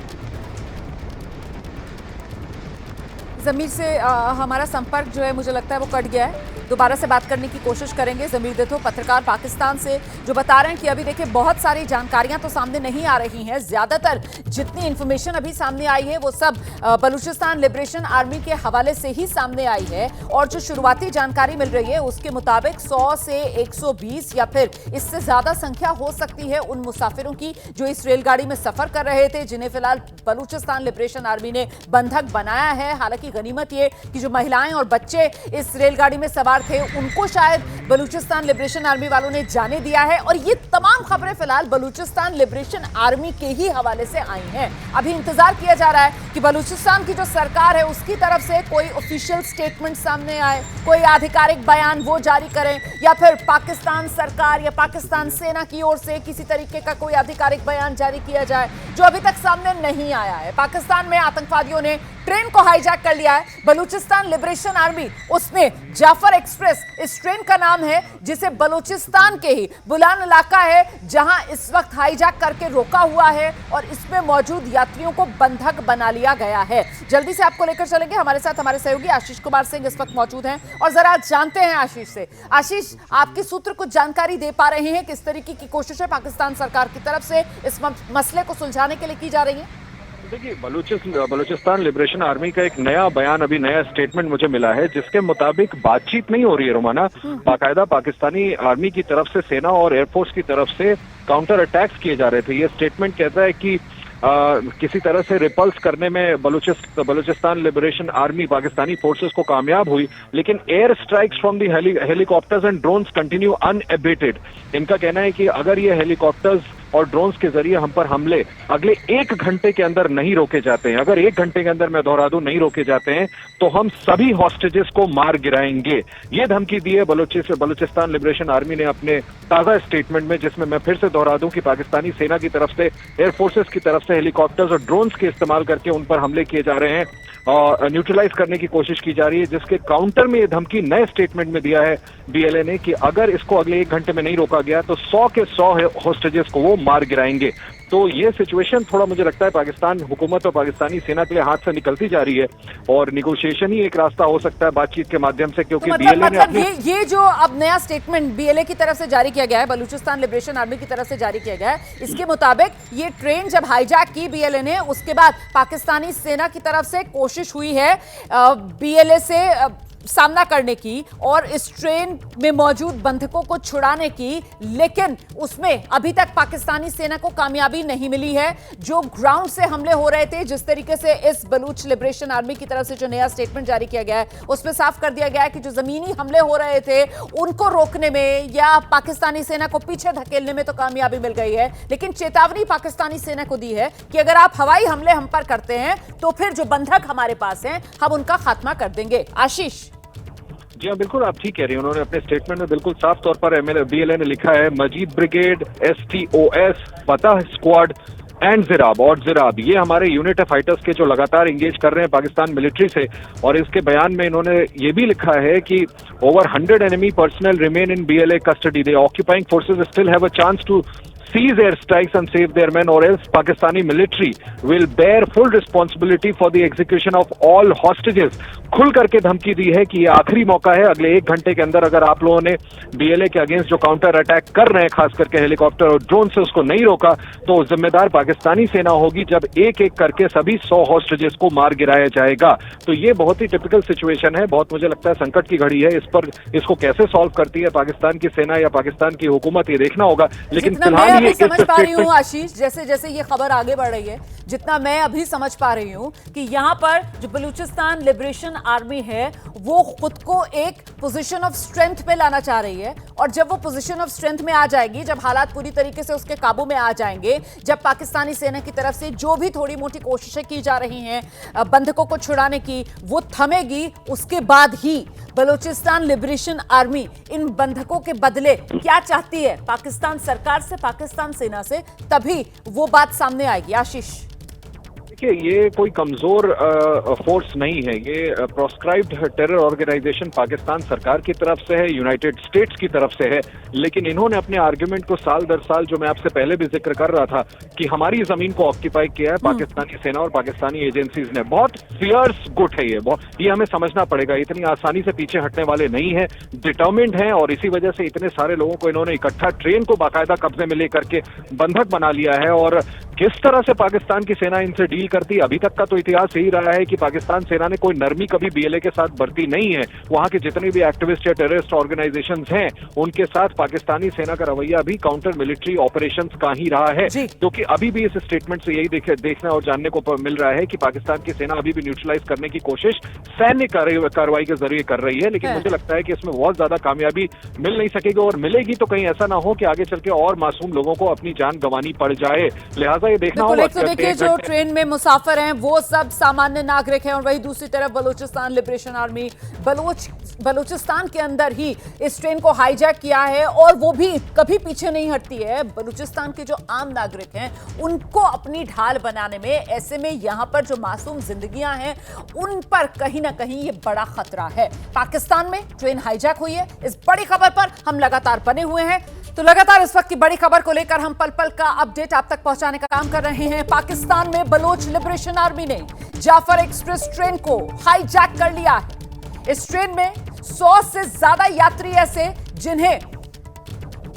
ज़मीर से हमारा संपर्क जो है मुझे लगता है वो कट गया है, दोबारा से बात करने की कोशिश करेंगे। ज़मीर देतो पत्रकार पाकिस्तान से जो बता रहे हैं कि अभी देखिए बहुत सारी जानकारियां तो सामने नहीं आ रही हैं, ज़्यादातर जितनी इन्फॉर्मेशन अभी सामने आई है वो सब बलूचिस्तान लिबरेशन आर्मी के हवाले से ही सामने आई है। और जो शुरुआती जानकारी मिल रही है उसके मुताबिक 100 से 120 या फिर इससे ज़्यादा संख्या हो सकती है उन मुसाफिरों की जो इस रेलगाड़ी में सफ़र कर रहे थे, जिन्हें फिलहाल बलूचिस्तान लिबरेशन आर्मी ने बंधक बनाया है। हालांकि गनीमत ये कि जो महिलाएं और बच्चे इस रेलगाड़ी में सवार थे उनको शायद बलूचिस्तान लिबरेशन आर्मी वालों ने जाने दिया है। और ये तमाम खबरें फिलहाल बलूचिस्तान लिबरेशन आर्मी के ही हवाले से आई हैं। अभी इंतजार किया जा रहा है कि बलूचिस्तान की जो सरकार है उसकी तरफ से कोई ऑफिशियल स्टेटमेंट सामने आए, कोई आधिकारिक बयान वो जारी करें, या फिर पाकिस्तान सरकार या पाकिस्तान सेना की ओर से किसी तरीके का कोई आधिकारिक बयान जारी किया जाए, जो अभी तक सामने नहीं आया है। पाकिस्तान में आतंकवादियों ने ट्रेन को हाईजैक कर लिया है। बलूचिस्तान लिबरेशन आर्मी उसने जाफर एक्सप्रेस, इस ट्रेन का नाम है, जिसे बलूचिस्तान के ही बुलान इलाका है जहां इस वक्त हाईजैक करके रोका हुआ है और इसमें मौजूद यात्रियों को बंधक बना लिया गया है। जल्दी से आपको लेकर चलेंगे, हमारे साथ हमारे सहयोगी आशीष कुमार सिंह इस वक्त मौजूद हैं और जरा जानते हैं आशीष से। आशीष, आपके सूत्र कुछ जानकारी दे पा रहे हैं, किस तरीके की कोशिश है पाकिस्तान सरकार की तरफ से इस मसले को सुलझाने के लिए की जा रही है? देखिए, बलूचिस्तान लिबरेशन आर्मी का एक नया बयान, अभी नया स्टेटमेंट मुझे मिला है, जिसके मुताबिक बातचीत नहीं हो रही है रोमाना। बाकायदा पाकिस्तानी आर्मी की तरफ से, सेना और एयरफोर्स की तरफ से काउंटर अटैक्स किए जा रहे थे। ये स्टेटमेंट कहता है कि किसी तरह से रिपल्स करने में Balochistan liberation army Pakistani forces को कामयाब हुई, लेकिन air strikes from the helicopters and drones continue unabated. इनका कहना है कि अगर ये हेलीकॉप्टर्स और ड्रोन्स के जरिए हम पर हमले अगले 1 घंटे के अंदर नहीं रोके जाते हैं, अगर 1 घंटे के अंदर, मैं दोहरा दूं, नहीं रोके जाते हैं, तो हम सभी हॉस्टेजेस को मार गिराएंगे। ये धमकी दी है बलूचिस्तान लिबरेशन आर्मी ने अपने ताजा स्टेटमेंट में, जिसमें मैं फिर से दोहरा दूं कि पाकिस्तानी सेना की तरफ से, एयरफोर्सेस की तरफ से हेलीकॉप्टर्स और ड्रोन्स के इस्तेमाल करके उन पर हमले किए जा रहे हैं और न्यूट्रलाइज करने की कोशिश की जा रही है। जिसके काउंटर में ये धमकी नए स्टेटमेंट में दिया है बीएलए ने कि अगर इसको अगले 1 घंटे में नहीं रोका गया तो 100 के 100 हॉस्टेजेस को वो मार गिराएंगे। तो ये सिचुएशन थोड़ा, मुझे लगता है, पाकिस्तान हुकूमत और पाकिस्तानी सेना के लिए हाथ से निकलती जा रही है और निगोशिएशन ही एक रास्ता हो सकता है बातचीत के माध्यम से, क्योंकि तो बीएलए ने अपने ये जो अब नया स्टेटमेंट बीएलए की तरफ से जारी किया गया है, बलूचिस्तान लिबरेशन आर्मी की तरफ से जारी किया गया है, इसके मुताबिक ये ट्रेन जब हाईजैक की बीएलए ने, उसके बाद पाकिस्तानी सेना की तरफ से कोशिश हुई है बीएलए से सामना करने की और इस ट्रेन में मौजूद बंधकों को छुड़ाने की, लेकिन उसमें अभी तक पाकिस्तानी सेना को कामयाबी नहीं मिली है। जो ग्राउंड से हमले हो रहे थे, जिस तरीके से इस बलूच लिबरेशन आर्मी की तरफ से जो नया स्टेटमेंट जारी किया गया है, उसमें साफ कर दिया गया है कि जो जमीनी हमले हो रहे थे उनको रोकने में या पाकिस्तानी सेना को पीछे धकेलने में तो कामयाबी मिल गई है, लेकिन चेतावनी पाकिस्तानी सेना को दी है कि अगर आप हवाई हमले हम पर करते हैं तो फिर जो बंधक हमारे पास हैं हम उनका खात्मा कर देंगे। आशीष। जी हाँ, बिल्कुल आप ठीक कह रही हैं। उन्होंने अपने स्टेटमेंट में बिल्कुल साफ तौर पर बीएलए ने लिखा है, मजीद ब्रिगेड, STOS, फतह स्क्वाड एंड जिराब, ये हमारे यूनिट है फाइटर्स के जो लगातार एंगेज कर रहे हैं पाकिस्तान मिलिट्री से। और इसके बयान में इन्होंने ये भी लिखा है कि over 100 enemy personnel remain in BLA custody, the occupying forces still have a chance to seize airstrikes and save their men, or else Pakistani military will bear full responsibility for the execution of all hostages। खुल करके धमकी दी है कि ये आखिरी मौका है, अगले 1 घंटे के अंदर अगर आप लोगों ने बीएलए के अगेंस्ट जो काउंटर अटैक कर रहे हैं, खास करके हेलीकॉप्टर और ड्रोन से, उसको नहीं रोका तो जिम्मेदार पाकिस्तानी सेना होगी, जब एक एक करके सभी 100 हॉस्टेजेस को मार गिराया जाएगा। तो ये बहुत ही टिपिकल सिचुएशन है, बहुत मुझे लगता है संकट की घड़ी है। इस पर, इसको कैसे सॉल्व करती है पाकिस्तान की सेना या पाकिस्तान की हुकूमत, ये देखना होगा। लेकिन फिलहाल मैं समझ पा रही हूँ आशीष, जैसे जैसे ये खबर आगे बढ़ रही है, जितना मैं अभी समझ पा रही हूँ कि यहाँ पर जो बलूचिस्तान लिबरेशन आर्मी है वो खुद को एक पोजीशन ऑफ स्ट्रेंथ पे लाना चाह रही है, और जब वो पोजीशन ऑफ स्ट्रेंथ में आ जाएगी, जब हालात पूरी तरीके से उसके काबू में आ जाएंगे, जब पाकिस्तानी सेना की तरफ से जो भी थोड़ी मोटी कोशिशें की जा रही हैं बंधकों को छुड़ाने की, वो थमेगी, उसके बाद ही बलूचिस्तान लिबरेशन आर्मी इन बंधकों के बदले क्या चाहती है पाकिस्तान सरकार से, पाकिस्तान सेना से, तभी वो बात सामने आएगी। आशीष। देखिए, ये कोई कमजोर फोर्स नहीं है, ये प्रोस्क्राइब्ड टेरर ऑर्गेनाइजेशन पाकिस्तान सरकार की तरफ से है, यूनाइटेड स्टेट्स की तरफ से है, लेकिन इन्होंने अपने आर्ग्यूमेंट को साल दर साल, जो मैं आपसे पहले भी जिक्र कर रहा था कि हमारी जमीन को ऑक्यूपाई किया है पाकिस्तानी सेना और पाकिस्तानी एजेंसीज ने। बहुत फियर्स गुट है ये हमें समझना पड़ेगा, इतनी आसानी से पीछे हटने वाले नहीं है, डिटर्मिन्ड है, और इसी वजह से इतने सारे लोगों को इन्होंने इकट्ठा ट्रेन को बाकायदा कब्जे में लेकर के बंधक बना लिया है। और किस तरह से पाकिस्तान की सेना इनसे डील करती, अभी तक का तो इतिहास यही रहा है कि पाकिस्तान सेना ने कोई नरमी कभी बीएलए के साथ बरती नहीं है। वहां के जितने भी एक्टिविस्ट या टेररिस्ट ऑर्गेनाइजेशंस हैं, उनके साथ पाकिस्तानी सेना का रवैया भी काउंटर मिलिट्री ऑपरेशंस का ही रहा है, क्योंकि अभी भी इस स्टेटमेंट से यही देखना और जानने को मिल रहा है कि पाकिस्तान की सेना अभी भी न्यूट्रलाइज करने की कोशिश सैन्य कार्रवाई के जरिए कर रही है। लेकिन मुझे लगता है कि इसमें बहुत ज्यादा कामयाबी मिल नहीं सकेगी, और मिलेगी तो कहीं ऐसा ना हो कि आगे चल के और मासूम लोगों को अपनी जान गंवानी पड़ जाए। लिहाजा ये देखना होगा। तो देखिए, जो ट्रेन में मुसाफिर हैं वो सब सामान्य नागरिक हैं, और वही दूसरी तरफ बलूचिस्तान लिबरेशन आर्मी बलूचिस्तान के अंदर ही इस ट्रेन को हाईजैक किया है, और वो भी कभी पीछे नहीं हटती है। बलूचिस्तान के जो आम नागरिक हैं उनको अपनी ढाल बनाने में, ऐसे में यहां पर जो मासूम जिंदगियां हैं उन पर कहीं ना कहीं ये बड़ा खतरा है। पाकिस्तान में ट्रेन हाईजैक हुई है, इस बड़ी खबर पर हम लगातार बने हुए हैं, तो लगातार इस वक्त की बड़ी खबर को लेकर हम पल पल का अपडेट आप तक पहुंचाने का काम कर रहे हैं। पाकिस्तान में बलोच लिबरेशन आर्मी ने जाफर एक्सप्रेस ट्रेन को हाईजैक कर लिया है। इस ट्रेन में 100 से ज्यादा यात्री ऐसे जिन्हें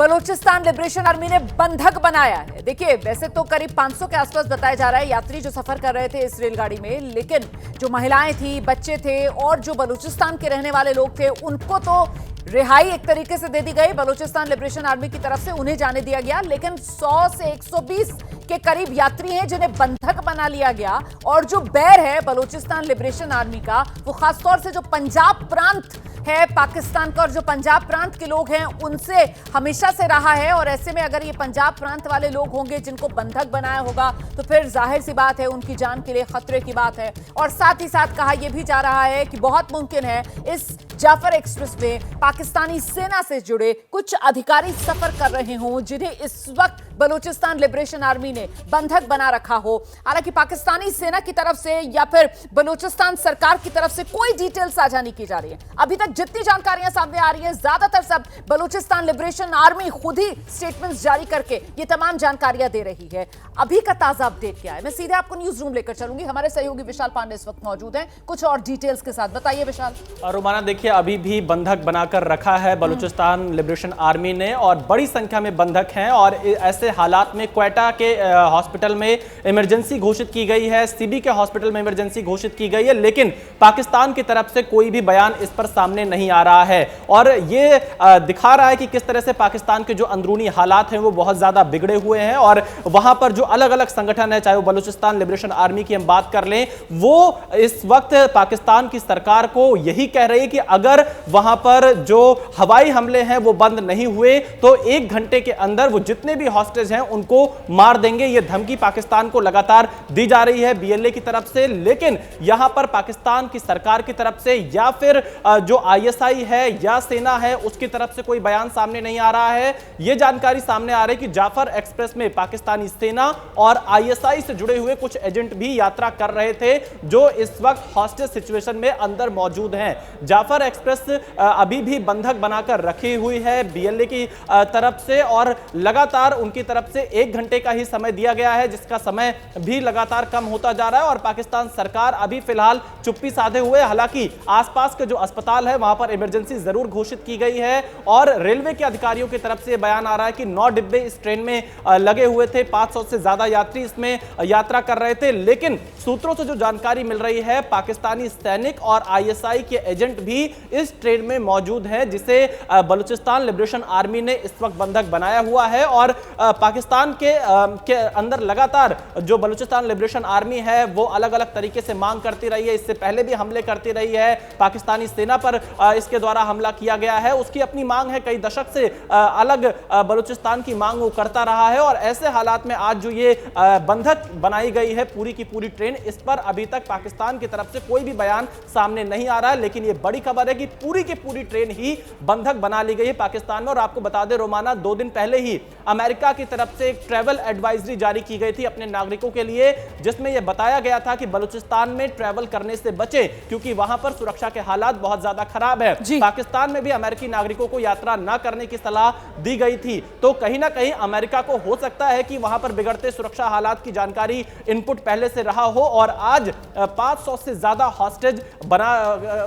बलूचिस्तान लिबरेशन आर्मी ने बंधक बनाया है। देखिए, वैसे तो करीब 500 के आसपास बताया जा रहा है यात्री जो सफर कर रहे थे इस रेलगाड़ी में, लेकिन जो महिलाएं थी, बच्चे थे और जो बलूचिस्तान के रहने वाले लोग थे, उनको तो रिहाई एक तरीके से दे दी गई। बलूचिस्तान लिबरेशन आर्मी की तरफ से उन्हें जाने दिया गया, लेकिन 100 से 120 के करीब यात्री हैं जिन्हें बंधक बना लिया गया। और जो बैर है बलूचिस्तान लिबरेशन आर्मी का, वो खासतौर से जो पंजाब प्रांत है पाकिस्तान का और जो पंजाब प्रांत के लोग हैं उनसे हमेशा से रहा है। और ऐसे में अगर ये पंजाब प्रांत वाले लोग होंगे जिनको बंधक बनाया होगा तो फिर जाहिर सी बात है उनकी जान के लिए खतरे की बात है। और साथ ही साथ कहा यह भी जा रहा है कि बहुत मुमकिन है इस जाफर एक्सप्रेस में पाकिस्तानी सेना से जुड़े कुछ अधिकारी सफर कर रहे हों जिन्हें इस वक्त बलूचिस्तान लिबरेशन आर्मी ने बंधक बना रखा हो। हालांकि पाकिस्तानी सेना की तरफ से या फिर बलूचिस्तान सरकार की तरफ से कोई डिटेल साझा नहीं की जा रही है। अभी तक जितनी जानकारियां सामने आ रही हैं, ज्यादातर सब बलूचिस्तान लिबरेशन आर्मी खुद ही स्टेटमेंट्स जारी करके ये तमाम जानकारियां दे रही है। अभी का ताजा अपडेट क्या है, मैं सीधे आपको न्यूज रूम लेकर चलूंगी। हमारे सहयोगी विशाल पांडे इस वक्त मौजूद हैं कुछ और डिटेल्स के साथ। बताइए विशाल। रोमाना, देखिए अभी भी बंधक बनाकर रखा है बलूचिस्तान लिबरेशन आर्मी ने और बड़ी संख्या में बंधक हैं। और ऐसे हालात में क्वेटा के हॉस्पिटल में इमरजेंसी घोषित की गई है, सीबी के हॉस्पिटल में इमरजेंसी घोषित की गई है, लेकिन पाकिस्तान की तरफ से कोई भी बयान इस पर सामने नहीं आ रहा है। और ये दिखा रहा है कि किस तरह से पाकिस्तान के जो अंदरूनी हालात हैं वो बहुत ज्यादा बिगड़े हुए हैं। और वहां पर जो अलग अलग संगठन है, चाहे वो बलूचिस्तान लिबरेशन आर्मी की हम बात कर लें, वो इस वक्त पाकिस्तान की सरकार को यही कह रही है कि अगर वहां पर जो हवाई हमले हैं वो बंद नहीं हुए तो 1 घंटे के अंदर वो जितने भी हॉस्टेज हैं उनको मार देंगे। ये धमकी पाकिस्तान को लगातार दी जा रही है बीएलए की तरफ से। लेकिन यहां पर पाकिस्तान की सरकार की तरफ से या फिर जो आईएसआई है या सेना है उसकी तरफ से कोई बयान सामने नहीं आ रहा है। यह जानकारी सामने आ रही है कि जाफर एक्सप्रेस में पाकिस्तानी सेना और आईएसआई से जुड़े हुए कुछ एजेंट भी यात्रा कर रहे थे जो इस वक्त हॉस्टेज सिचुएशन में अंदर मौजूद हैं। जाफर एक्सप्रेस अभी भी बंधक बनाकर रखी हुई है बीएलए की तरफ से और लगातार उनकी तरफ से 1 घंटे का ही समय दिया गया है, जिसका समय भी लगातार कम होता जा रहा है। और पाकिस्तान सरकार अभी फिलहाल चुप्पी साधे हुए, हालांकि आसपास के जो अस्पताल है वहां पर इमरजेंसी जरूर घोषित की गई है। और रेलवे के अधिकारियों की तरफ से बयान आ रहा है कि 9 डिब्बे इस ट्रेन में लगे हुए थे, 500 से ज्यादा यात्री इसमें यात्रा कर रहे थे। लेकिन सूत्रों से जो जानकारी मिल रही है, पाकिस्तानी सैनिक और आईएसआई के एजेंट भी इस ट्रेन में मौजूद हैं, जिसे बलूचिस्तान लिबरेशन आर्मी ने इस वक्त बंधक बनाया हुआ है। और पाकिस्तान के अंदर लगातार जो बलूचिस्तान लिबरेशन आर्मी है वो अलग अलग तरीके से मांग करती रही है। इससे पहले भी हमले करती रही है, पाकिस्तानी सेना पर इसके द्वारा हमला किया गया है, उसकी अपनी मांग है। कई दशक से अलग बलूचिस्तान की मांग वो करता रहा है। और ऐसे हालात में आज जो ये बंधक बनाई गई है पूरी की पूरी ट्रेन, इस पर अभी तक पाकिस्तान की तरफ से कोई भी बयान सामने नहीं आ रहा है। लेकिन ये बड़ी खबर है कि पूरी की पूरी ट्रेन ही बंधक बना ली गई है पाकिस्तान में। और आपको बता दें रोमाना, 2 दिन पहले ही अमेरिका की तरफ से एक ट्रैवल एडवाइजरी जारी की गई थी अपने नागरिकों के लिए, जिसमें यह बताया गया था कि बलूचिस्तान में ट्रैवल करने से बचे क्योंकि वहां पर सुरक्षा के हालात बहुत ज्यादा खराब है। पाकिस्तान में भी अमेरिकी नागरिकों को यात्रा न करने की सलाह दी गई थी। तो कहीं ना कहीं अमेरिका को हो सकता है कि वहां पर बिगड़ते सुरक्षा हालात की जानकारी इनपुट पहले से रहा हो। और आज 500 से ज्यादा हॉस्टेज बना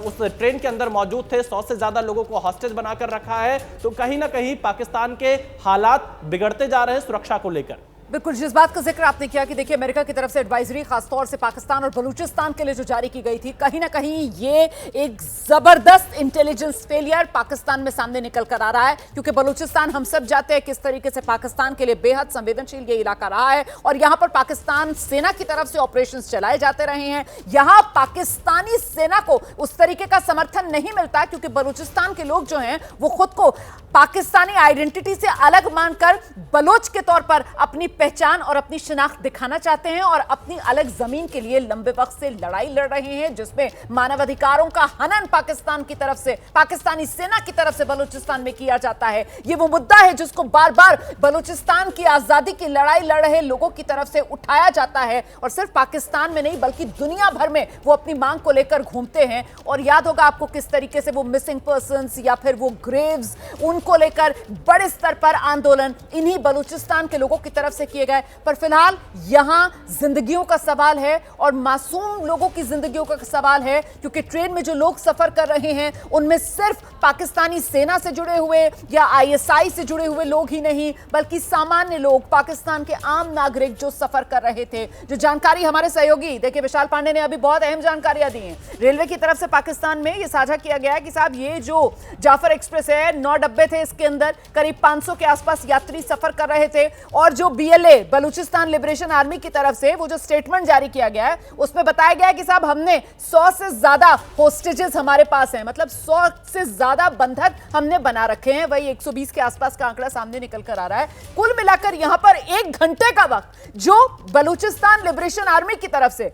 उस ट्रेन के अंदर मौजूद थे, 100 से ज्यादा लोगों को हॉस्टेज बनाकर रखा है। तो कहीं ना कहीं पाकिस्तान के हालात बिगड़ते जा रहे हैं सुरक्षा को लेकर। बिल्कुल, जिस बात का जिक्र आपने किया कि देखिए अमेरिका की तरफ से एडवाइजरी खासतौर से पाकिस्तान और बलूचिस्तान के लिए जो जारी की गई थी, कहीं ना कहीं ये एक जबरदस्त इंटेलिजेंस फेलियर पाकिस्तान में सामने निकल कर आ रहा है। क्योंकि बलूचिस्तान हम सब जानते हैं किस तरीके से पाकिस्तान के लिए बेहद संवेदनशील ये इलाका रहा है और यहां पर पाकिस्तान सेना की तरफ से ऑपरेशंस चलाए जाते रहे हैं। यहां पाकिस्तानी सेना को उस तरीके का समर्थन नहीं मिलता क्योंकि बलूचिस्तान के लोग जो हैं वो खुद को पाकिस्तानी आइडेंटिटी से अलग मानकर बलोच के तौर पर अपनी पहचान और अपनी शिनाख्त दिखाना चाहते हैं और अपनी अलग जमीन के लिए लंबे वक्त से लड़ाई लड़ रहे हैं, जिसमें मानवाधिकारों का हनन पाकिस्तान की तरफ से, पाकिस्तानी सेना की तरफ से बलूचिस्तान में किया जाता है। यह वो मुद्दा है जिसको बार बार बलूचिस्तान की आजादी की लड़ाई लड़ रहे लोगों की तरफ से उठाया जाता है और सिर्फ पाकिस्तान में नहीं बल्कि दुनिया भर में वो अपनी मांग को लेकर घूमते हैं। और याद होगा आपको किस तरीके से वो मिसिंग पर्सन्स या फिर वो ग्रेव्स, उनको लेकर बड़े स्तर पर आंदोलन इन्हीं बलूचिस्तान के लोगों की तरफ से से किए गए, पर फिलहाल यहां जिंदगियों का सवाल है और मासूम लोगों की जिंदगियों का सवाल है, क्योंकि ट्रेन में जो लोग सफर कर रहे हैं उनमें सिर्फ पाकिस्तानी सेना से जुड़े हुए या आईएसआई से जुड़े हुए लोग ही नहीं, बल्कि सामान्य लोग, पाकिस्तान के आम नागरिक जो सफर कर रहे थे। जो जानकारी हमारे सहयोगी देखिए विशाल पांडे ने अभी बहुत अहम जानकारियां दी हैं। रेलवे की तरफ से पाकिस्तान में यह साझा किया गया है कि साहब ये जो जाफर एक्सप्रेस है, 9 डब्बे थे, इसके अंदर करीब 500 के आसपास यात्री सफर कर रहे थे, और जो बीएलए बलूचिस्तान लिबरेशन आर्मी की तरफ से वो जो स्टेटमेंट जारी किया गया है उसमें बताया गया है कि साहब हमने 100 से ज्यादा होस्टेजेस हमारे पास हैं, मतलब 100 से ज्यादा बंधक हमने बना रखे हैं। वही 120 के आसपास का आंकड़ा सामने निकल कर आ रहा है। कुल मिलाकर यहां पर 1 घंटे का वक्त जो बलूचिस्तान लिबरेशन आर्मी की तरफ से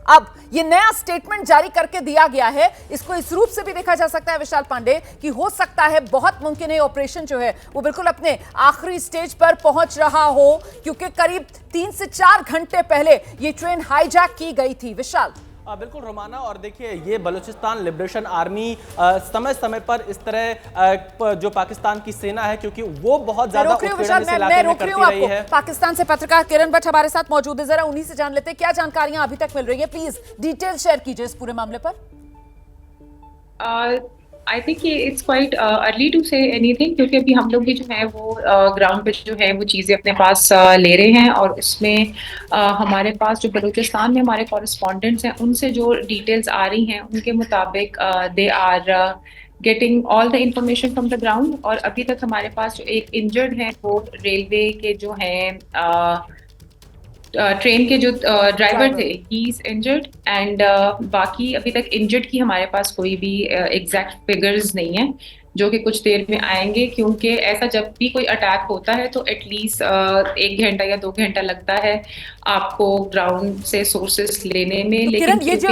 अब ये नया स्टेटमेंट जारी करके दिया गया है, इसको इस रूप से भी देखा जा सकता है विशाल पांडे कि हो सकता है, बहुत मुमकिन है ऑपरेशन जो है वो बिल्कुल अपने आखिरी स्टेज पर पहुंच रहा हो, क्योंकि करीब 3 से 4 घंटे पहले ये ट्रेन हाईजैक की गई थी। विशाल। बिल्कुल रोमाना, और देखिए ये बलूचिस्तान लिबरेशन आर्मी समय समय पर इस तरह जो पाकिस्तान की सेना है, क्योंकि वो बहुत ज्यादा उत्पीड़न इस इलाके में करती रही है। पाकिस्तान से पत्रकार किरण भट्ट हमारे साथ मौजूद है, जरा उन्हीं से जान लेते हैं क्या जानकारियां अभी तक मिल रही है। प्लीज डिटेल शेयर कीजिए इस पूरे मामले पर। I think it's quite early to say anything, क्योंकि अभी हम लोग भी जो है वो ग्राउंड पे जो है वो चीज़ें अपने पास ले रहे हैं, और उसमें हमारे पास जो बलूचिस्तान में हमारे कॉरेस्पॉन्डेंट्स हैं उनसे जो डिटेल्स आ रही हैं उनके मुताबिक they are getting all the information from the ground. और अभी तक हमारे पास जो एक इंजर्ड है वो रेलवे के जो हैं ट्रेन के जो ड्राइवर थे, ही इज इंजर्ड, एंड बाकी अभी तक इंजर्ड की हमारे पास कोई भी एग्जैक्ट फिगर्स नहीं है, जो कि कुछ देर में आएंगे, क्योंकि ऐसा जब भी कोई अटैक होता है तो एटलीस्ट 1 घंटा या 2 घंटा लगता है आपको ग्राउंड से सोर्सेस लेने में। तो लेकिन ये जो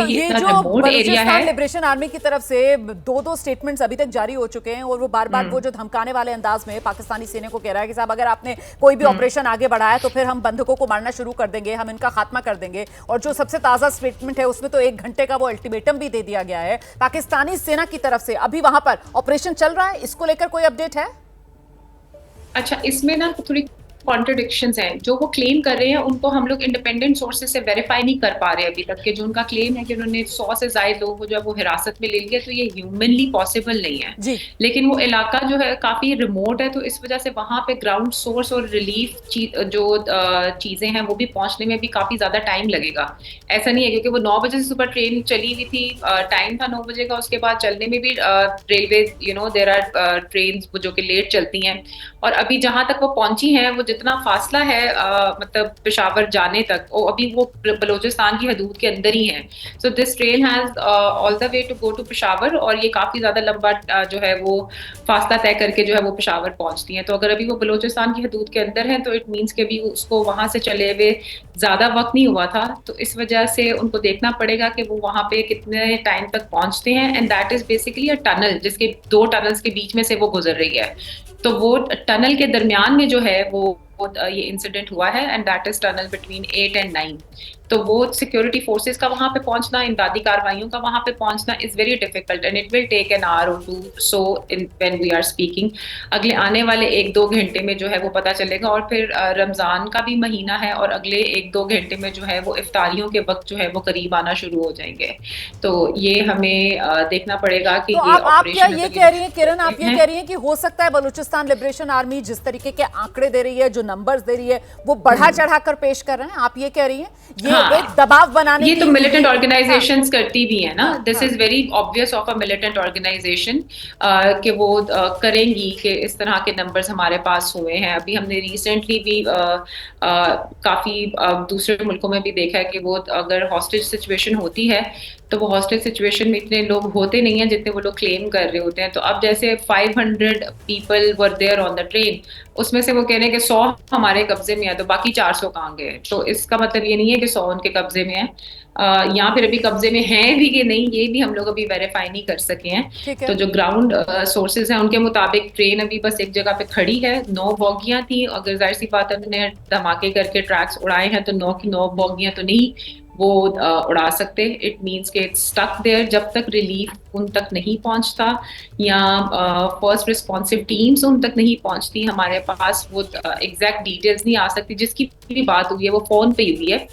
एरिया है, लिबरेशन आर्मी की तरफ से 2 स्टेटमेंट्स अभी तक जारी हो चुके हैं, और वो बार बार वो जो धमकाने वाले अंदाज में पाकिस्तानी सेना को कह रहा है कि साहब अगर आपने कोई भी ऑपरेशन आगे बढ़ाया तो फिर हम बंधकों को मारना शुरू कर देंगे, हम इनका खात्मा कर देंगे। और जो सबसे ताजा स्टेटमेंट है उसमें तो 1 घंटे का वो अल्टीमेटम भी दे दिया गया है पाकिस्तानी सेना की तरफ से। अभी वहां पर ऑपरेशन चल रहा है, इसको लेकर कोई अपडेट है? अच्छा, इसमें ना थोड़ी कॉन्ट्रडिक्शंस हैं। जो वो क्लेम कर रहे हैं उनको हम लोग इंडिपेंडेंट सोर्सेज से वेरीफाई नहीं कर पा रहे अभी तक के। जो उनका क्लेम है कि उन्होंने 100 से ज्यादा लोगों को जो है वो हिरासत में ले लिया, तो ये ह्यूमनली पॉसिबल नहीं है जी। लेकिन वो इलाका जो है काफी रिमोट है, तो इस वजह से वहां पे ग्राउंड सोर्स और रिलीफ जो चीजें हैं वो भी पहुंचने में भी काफी ज्यादा टाइम लगेगा। ऐसा नहीं है, क्योंकि वो 9 बजे से सुबह ट्रेन चली हुई थी, टाइम था 9 बजे का, उसके बाद चलने में भी रेलवे देयर आर ट्रेन जो कि लेट चलती हैं, और अभी जहां तक वो पहुंची हैं वो जितना फासला है मतलब पेशावर जाने तक, वो अभी वो बलूचिस्तान की हदूद के अंदर ही है। So this train has all the way to go to Peshawar, और ये काफी ज्यादा लंबा जो है वो फासला तय करके जो है वो पेशावर पहुंचती हैं। तो अगर अभी वो बलूचिस्तान की हदूद के अंदर है तो इट मीन्स के भी उसको वहां से चले हुए ज्यादा वक्त नहीं हुआ था, तो इस वजह से उनको देखना पड़ेगा कि वो वहां पे कितने टाइम तक पहुंचते हैं। And that is basically a tunnel, जिसके 2 टनल्स के बीच में से वो गुजर रही है। तो वो टनल के दरमियान में जो है वो ये इंसिडेंट हुआ है, and that is tunnel between 8 and 9। तो वो सिक्योरिटी फोर्सेस का वहां पे पहुंचना, इमदादी कार्रवाइयों का वहां पे पहुंचना is very difficult, and it will take an hour or 2 so when we are speaking. अगले आने वाले 1-2 घंटे में जो है वो पता चलेगा, और फिर रमजान का भी महीना है, और अगले 1-2 घंटे में जो है वो इफ्तारियों के वक्त जो है वो करीब आना शुरू हो जाएंगे। तो ये हमें देखना पड़ेगा कि तो ये आप क्या ये कह रही हैं किरण, आप ये कह रही हैं कि हो सकता है बलूचिस्तान लिबरेशन आर्मी जिस तरीके के आंकड़े दे रही है, जो नंबर्स दे रही है, वो बढ़ा चढ़ा कर पेश कर रहे हैं, आप ये कह रही हैं ये एक दबाव बनाने ये तो मिलिटेंट ऑर्गेनाइजेशंस करती भी है ना। This is very obvious of a militant organization कि वो करेंगी कि इस तरह के नंबर्स हमारे पास हुए हैं। अभी हमने रिसेंटली भी काफी दूसरे मुल्कों में भी देखा है कि वो अगर हॉस्टेज सिचुएशन होती है तो वो हॉस्टेज सिचुएशन में इतने लोग होते नहीं हैं जितने वो लोग क्लेम कर रहे होते हैं। तो अब जैसे 500 people were there on the train, उसमें से वो कह रहे हैं कि 100 हमारे कब्जे में है, तो बाकी 400 कहाँ गए। तो इसका मतलब ये नहीं है कि 100 उनके कब्जे में है, या फिर अभी कब्जे में हैं भी कि नहीं, ये भी हम लोग अभी वेरीफाई नहीं कर सके हैं। तो जो ग्राउंड सोर्सेज हैं उनके मुताबिक ट्रेन अभी बस एक जगह पे खड़ी है। 9 बोगियां थी, अगर जाहिर सी बात है उन्होंने धमाके करके ट्रैक्स उड़ाए हैं तो 9 की 9 बोगियां तो नहीं वो उड़ा सकते। इट मीन्स के इट्स स्टक देयर जब तक रिलीफ उन तक नहीं पहुंचता या फर्स्ट रिस्पॉन्सिव टीम्स उन तक नहीं पहुंचती, हमारे पास वो एग्जैक्ट डिटेल्स नहीं आ सकती। जिसकी भी बात हुई है वो फोन पे हुई है,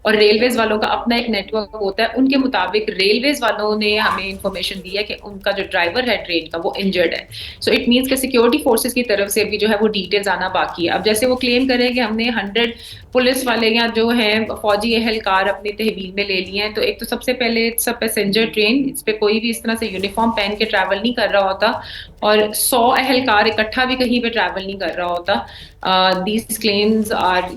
और रेलवेज वालों का अपना एक नेटवर्क होता है, उनके मुताबिक रेलवेज वालों ने हमें इंफॉर्मेशन दी है कि उनका जो ड्राइवर है ट्रेन का वो इंजर्ड है। सो इट मीन्स कि सिक्योरिटी फोर्सेस की तरफ से भी जो है वो डिटेल्स आना बाकी है। अब जैसे वो क्लेम करें कि हमने 100 पुलिस वाले या जो है फौजी एहलकार अपनी तहवील में ले लिए हैं, तो एक तो सबसे पहले सब पैसेंजर ट्रेन, इस पे कोई भी इस तरह से यूनिफॉर्म पहन के ट्रैवल नहीं कर रहा होता, और 100 एहलकार इकट्ठा भी कहीं पे ट्रैवल नहीं कर रहा होता। दीज क्लेम्स आर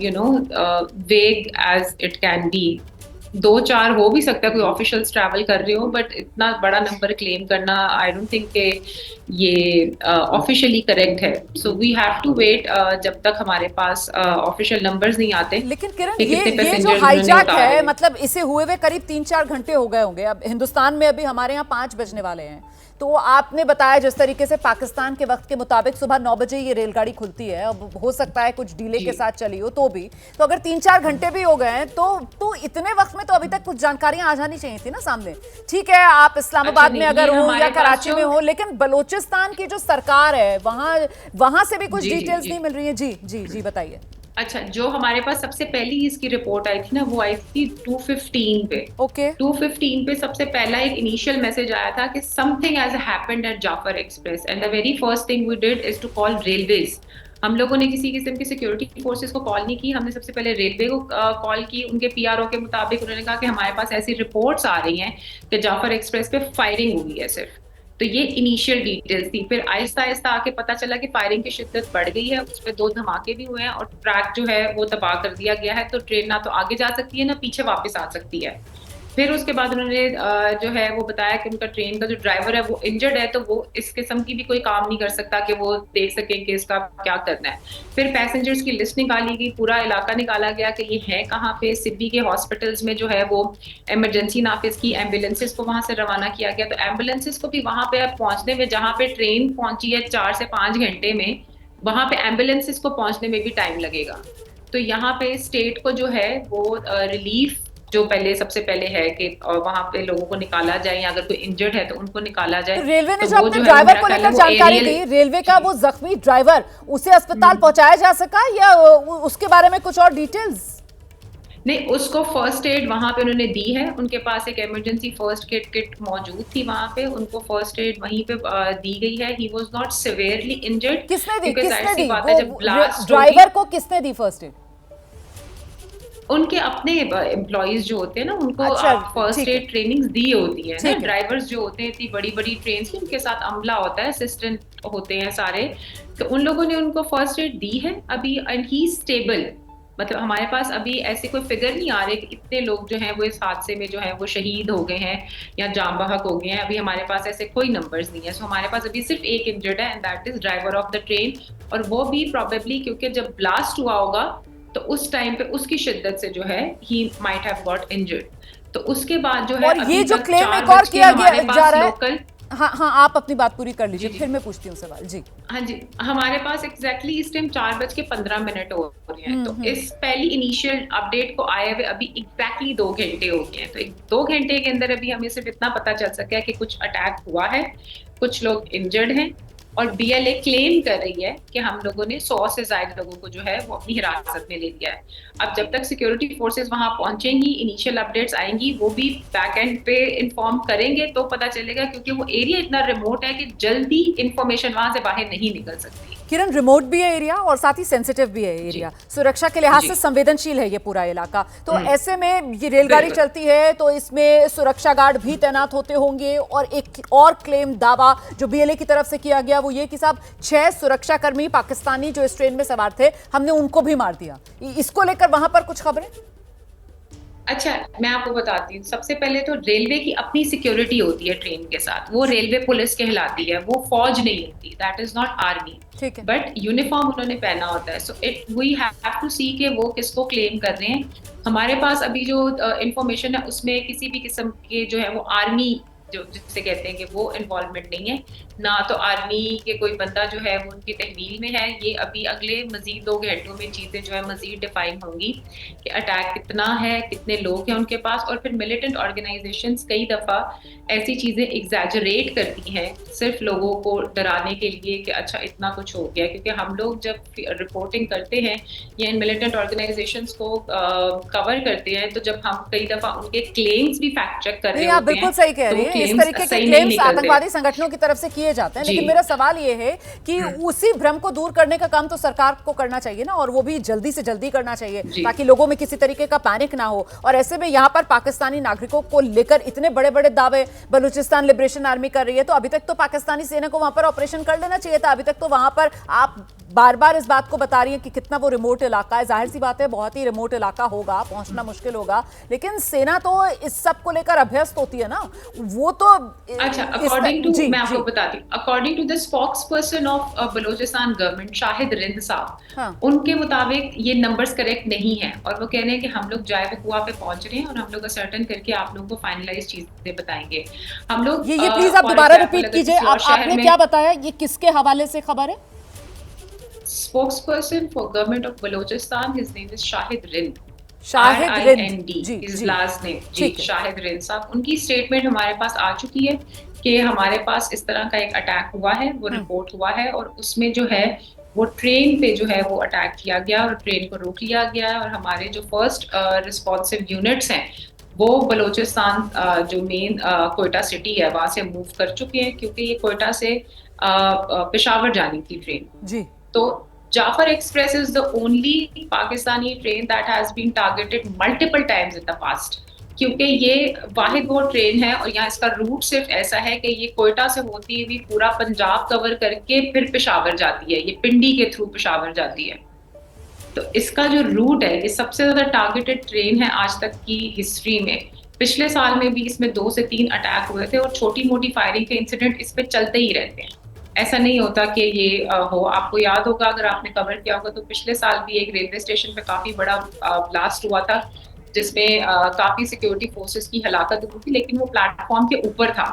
वेग एज इट कैन बी। 2-4 हो भी सकता है, कोई ऑफिशियल्स ट्रैवल कर रहे हो, बट इतना बड़ा नंबर क्लेम करना आई डोंट थिंक के ये ऑफिशियली करेक्ट है। So we have to wait जब तक हमारे पास ऑफिशियल नंबर्स नहीं आते। लेकिन किरण, ये जो हाईजैक है, मतलब इसे हुए हुए करीब 3-4 घंटे हो गए होंगे। अब हिंदुस्तान में अभी हमारे यहाँ 5 बजने वाले हैं, तो आपने बताया जिस तरीके से पाकिस्तान के वक्त के मुताबिक सुबह 9 बजे ये रेलगाड़ी खुलती है। अब हो सकता है कुछ डिले के साथ चली हो, तो भी तो अगर 3-4 घंटे भी हो गए हैं तो इतने वक्त में तो अभी तक कुछ जानकारियां आ जानी चाहिए थी ना सामने। ठीक है, आप इस्लामाबाद में अगर हो या कराची में हो, लेकिन बलोचिस्तान की जो सरकार है वहां से भी कुछ डिटेल्स नहीं मिल रही है। जी जी जी, बताइए। अच्छा, जो हमारे पास सबसे पहली इसकी रिपोर्ट आई थी ना, वो आई थी 2:15 पे। ओके, 2:15 पे सबसे पहला एक इनिशियल मैसेज आया था कि something has happened at Jaffar Express, and the very first thing we did is to call railways. हम लोगों ने किसी किस्म की सिक्योरिटी फोर्सेस को कॉल नहीं की, हमने सबसे पहले रेलवे को कॉल की। उनके पीआरओ के मुताबिक उन्होंने कहा कि हमारे पास ऐसी रिपोर्ट्स आ रही हैं कि जाफर एक्सप्रेस पे फायरिंग हुई है सिर्फ। तो ये इनिशियल डिटेल्स थी। फिर आहिस्ता आहिस्ता आके पता चला कि फायरिंग की शिद्दत बढ़ गई है, उस पर 2 धमाके भी हुए हैं और ट्रैक जो है वो तबाह कर दिया गया है, तो ट्रेन ना तो आगे जा सकती है ना पीछे वापस आ सकती है। फिर उसके बाद उन्होंने जो है वो बताया कि उनका ट्रेन का जो ड्राइवर है वो इंजर्ड है, तो वो इस किस्म की भी कोई काम नहीं कर सकता कि वो देख सके कि इसका क्या करना है। फिर पैसेंजर्स की लिस्ट निकाली गई, पूरा इलाका निकाला गया कि ये है कहाँ पे। सिडनी के हॉस्पिटल्स में जो है वो इमरजेंसी नाफिज की एम्बुलेंसेज को वहां से रवाना किया गया। तो एम्बुलेंसेज को भी वहां पे अब पहुंचने में, जहाँ पे ट्रेन पहुंची है 4 से 5 घंटे में, वहां पे एम्बुलेंसेज को पहुंचने में भी टाइम लगेगा। तो यहाँ पे स्टेट को जो है वो रिलीफ जो सबसे पहले है कि वहां पे लोगों को निकाला जाए, या अगर कोई इंजर्ड है तो उनको निकाला जाए। तो रेलवे ने जो अपने ड्राइवर को लेकर जानकारी दी, रेलवे का वो जख्मी ड्राइवर, उसे अस्पताल पहुंचाया जा सका या उसके बारे में कुछ और डिटेल्स? नहीं, उसको फर्स्ट एड वहां पे उन्होंने दी है। उनके पास एक इमरजेंसी फर्स्ट एड किट मौजूद थी वहां पे, उनको फर्स्ट एड वहीं पे दी गई है। He was not severely injured. किसने दी? ब्लास्ट ड्राइवर को किसने दी फर्स्ट एड? उनके अपने एम्प्लॉइज जो होते हैं ना, उनको फर्स्ट एड ट्रेनिंग दी होती है ना। ड्राइवर्स जो होते हैं इतनी बड़ी बड़ी ट्रेन की, उनके साथ अमला होता है, असिस्टेंट होते हैं सारे, तो उन लोगों ने उनको फर्स्ट एड दी है अभी, एंड ही स्टेबल। मतलब हमारे पास अभी ऐसे कोई फिगर नहीं आ रहे कि इतने लोग जो हैं वो इस हादसे में जो है वो शहीद हो गए हैं या जाम बहक हो गए हैं। अभी हमारे पास ऐसे कोई नंबर्स नहीं है। सो हमारे पास अभी सिर्फ एक इंजर्ड है, and that is driver of the train. और वो भी प्रॉबेबली क्योंकि जब ब्लास्ट हुआ होगा तो उस टाइम पे उसकी शिद्दत से जो है he might have got injured. तो उसके बाद जो है, और ये जो क्लेम एक और किया जा रहा है, हाँ आप अपनी बात पूरी कर लीजिए, फिर मैं पूछती हूँ सवाल। जी हाँ जी, हमारे पास एग्जैक्टली इस टाइम 4:15 हो रहे हैं। तो इस पहली इनिशियल अपडेट को आए हुए अभी एग्जैक्टली 2 घंटे हो गए हैं। तो 2 घंटे के अंदर अभी हमें सिर्फ इतना पता चल सका है कि कुछ अटैक हुआ है, कुछ लोग इंजर्ड हैं, और बीएलए क्लेम कर रही है कि हम लोगों ने 100 से ज्यादा लोगों को जो है वो अपनी हिरासत में ले लिया है। अब जब तक सिक्योरिटी फोर्सेस वहां पहुंचेंगी, इनिशियल अपडेट्स आएंगी, वो भी बैक एंड पे इन्फॉर्म करेंगे तो पता चलेगा, क्योंकि वो एरिया इतना रिमोट है कि जल्दी इंफॉर्मेशन वहां से बाहर नहीं निकल सकती। किरण, रिमोट भी है एरिया और साथ ही सेंसिटिव भी है एरिया, सुरक्षा के लिहाज से संवेदनशील है ये पूरा इलाका। तो ऐसे में ये रेलगाड़ी चलती है तो इसमें सुरक्षा गार्ड भी तैनात होते होंगे। और एक और क्लेम दावा जो बीएलए की तरफ से किया गया वो ये कि साहब 6 सुरक्षाकर्मी पाकिस्तानी जो इस ट्रेन में सवार थे, हमने उनको भी मार दिया। इसको लेकर वहां पर कुछ खबरें? अच्छा, मैं आपको बताती हूँ। सबसे पहले तो रेलवे की अपनी सिक्योरिटी होती है ट्रेन के साथ, वो रेलवे पुलिस कहलाती है, वो फौज नहीं होती। That is not army, but uniform उन्होंने पहना होता है। So it we have to see कि वो किसको क्लेम कर रहे हैं। हमारे पास अभी जो इंफॉर्मेशन है उसमें किसी भी किस्म के जो है वो आर्मी जो जिससे कहते हैं कि वो इन्वॉल्वमेंट नहीं है, ना तो आर्मी के कोई बंदा जो है वो उनकी तहवील में है। ये अभी अगले मजीद 2 घंटों में चीज़ें जो है मजीद डिफाइन होंगी कि अटैक कितना है, कितने लोग हैं उनके पास। और फिर मिलिटेंट ऑर्गेनाइजेशंस कई दफ़ा ऐसी चीज़ें एग्जैजरेट करती हैं सिर्फ लोगों को डराने के लिए कि अच्छा इतना कुछ हो गया, क्योंकि हम लोग जब रिपोर्टिंग करते हैं या इन मिलिटेंट ऑर्गेनाइजेशंस को कवर करते हैं तो जब हम कई दफ़ा उनके क्लेम्स भी फैक्ट चेक कर रहे नहीं, आप होते हैं, बिल्कुल सही कह तो रही वो हैं। इस claims तरीके के सही नहीं क्लेम्स निकलते। आतंकवादी संगठनों की तरफ से किए जाते हैं, लेकिन जी। मेरा सवाल ये है कि उसी भ्रम को दूर करने का काम तो सरकार को करना चाहिए ना, और वो भी जल्दी से जल्दी करना चाहिए जी। ताकि लोगों में किसी तरीके का पैनिक ना हो। और ऐसे में यहाँ पर पाकिस्तानी नागरिकों को लेकर इतने बड़े बड़े दावे बलूचिस्तान लिबरेशन आर्मी कर रही है, तो अभी तक तो पाकिस्तानी सेना को वहां पर ऑपरेशन कर लेना चाहिए था। अभी तक तो वहां पर आप बार बार इस बात को बता रही हैं कि कितना वो रिमोट इलाका है। जाहिर सी बात है बहुत ही रिमोट इलाका होगा, पहुंचना मुश्किल होगा, लेकिन सेना तो इस सब को लेकर अभ्यस्त होती है ना। वो तो अच्छा, अकॉर्डिंग टू, मैं आपको बताती हूँ, according to the spokesperson of Balochistan government Shahid Rind साहब, हाँ। उनके मुताबिक ये नंबर्स करेक्ट नहीं है, और वो कह रहे हैं कि हम लोग जाए वकुआ पे पहुंच रहे हैं और हम लोग असर्टन करके आप लोगों को फाइनलाइज चीजें बताएंगे। हम लोग ये प्लीज आप दोबारा रिपीट कीजिए, आपने क्या बताया, ये किसके हवाले से खबर है? Spokesperson for government of Balochistan, his name is Shahid Rind, Shahid Rind, his last name, जी, शाहिद रिंद साहब। उनकी स्टेटमेंट हमारे पास आ चुकी है कि हमारे पास इस तरह का एक अटैक हुआ है, वो रिपोर्ट हुआ है, और उसमें जो है वो ट्रेन पे जो है वो अटैक किया गया और ट्रेन को रोक लिया गया है। और हमारे जो फर्स्ट रिस्पॉन्सिव यूनिट्स हैं वो बलोचिस्तान जो मेन कोयटा सिटी है वहां से मूव कर चुके हैं, क्योंकि ये कोयटा से पेशावर जानी थी ट्रेन जी। तो Jaffar express is the only Pakistani train that has been targeted multiple times in the past, क्योंकि ये वाहिद वो ट्रेन है और यहाँ इसका रूट सिर्फ ऐसा है कि ये कोयटा से होती हुई पूरा पंजाब कवर करके फिर पेशावर जाती है, ये पिंडी के थ्रू पेशावर जाती है। तो इसका जो रूट है ये सबसे ज्यादा टारगेटेड ट्रेन है आज तक की हिस्ट्री में। पिछले साल में भी इसमें 2 से 3 अटैक हुए थे और छोटी मोटी फायरिंग के इंसिडेंट इस पे चलते ही रहते हैं, ऐसा नहीं होता कि ये हो। आपको याद होगा, अगर आपने कवर किया होगा, तो पिछले साल भी एक रेलवे स्टेशन पे काफी बड़ा ब्लास्ट हुआ था जिसमें काफी सिक्योरिटी फोर्सेस की हलाकत हुई थी, लेकिन वो प्लेटफॉर्म के ऊपर था।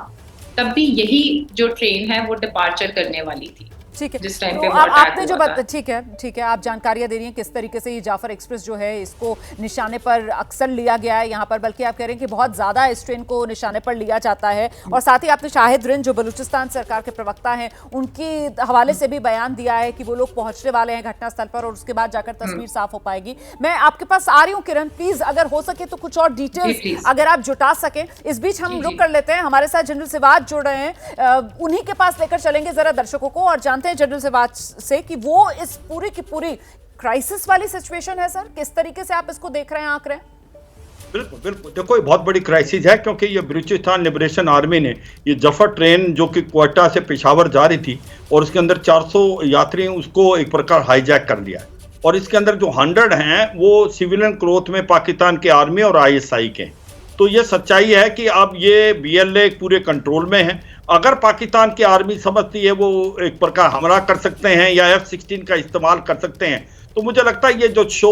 तब भी यही जो ट्रेन है वो डिपार्चर करने वाली थी ठीक है। जिस टाइम तो पे आपने जो बात, ठीक है, आप जानकारियां दे रही हैं किस तरीके से ये जाफर एक्सप्रेस जो है इसको निशाने पर अक्सर लिया गया है यहाँ पर, बल्कि आप कह रहे हैं कि बहुत ज्यादा इस ट्रेन को निशाने पर लिया जाता है। और साथ ही आपने शाहिद रिंद जो बलूचिस्तान सरकार के प्रवक्ता हैं उनके हवाले से भी बयान दिया है कि वो लोग पहुंचने वाले हैं घटनास्थल पर और उसके बाद जाकर तस्वीर साफ हो पाएगी। मैं आपके पास आ रही हूँ किरण, प्लीज अगर हो सके तो कुछ और डिटेल्स अगर आप जुटा सकें। इस बीच हम रुक कर लेते हैं, हमारे साथ जनरल सिवाज जुड़ रहे हैं, उन्हीं के पास लेकर चलेंगे जरा दर्शकों को और जानते हैं जनरल सिवाज से कि वो इस पूरी की पूरी क्राइसिस वाली सिचुएशन है सर, किस तरीके से आप इसको देख रहे हैं, आंक रहे हैं? बिल्कुल बिल्कुल, देखो ये बहुत बड़ी क्राइसिस है, क्योंकि ये बलूचिस्तान लिबरेशन आर्मी ने ये जफर ट्रेन जो कि क्वेटा से पेशावर जा रही थी और उसके अंदर 400 यात्री उसको एक प्रकार हाईजैक कर लिया है। और इसके अंदर जो 100 हैं वो सिविलियन क्लोथ में पाकिस्तान के आर्मी और ISI के। तो ये सच्चाई है कि अब ये BLA पूरे कंट्रोल में है। अगर पाकिस्तान की आर्मी समझती है वो एक प्रकार हमला कर सकते हैं या F-16 का इस्तेमाल कर सकते हैं, तो मुझे लगता है ये जो शो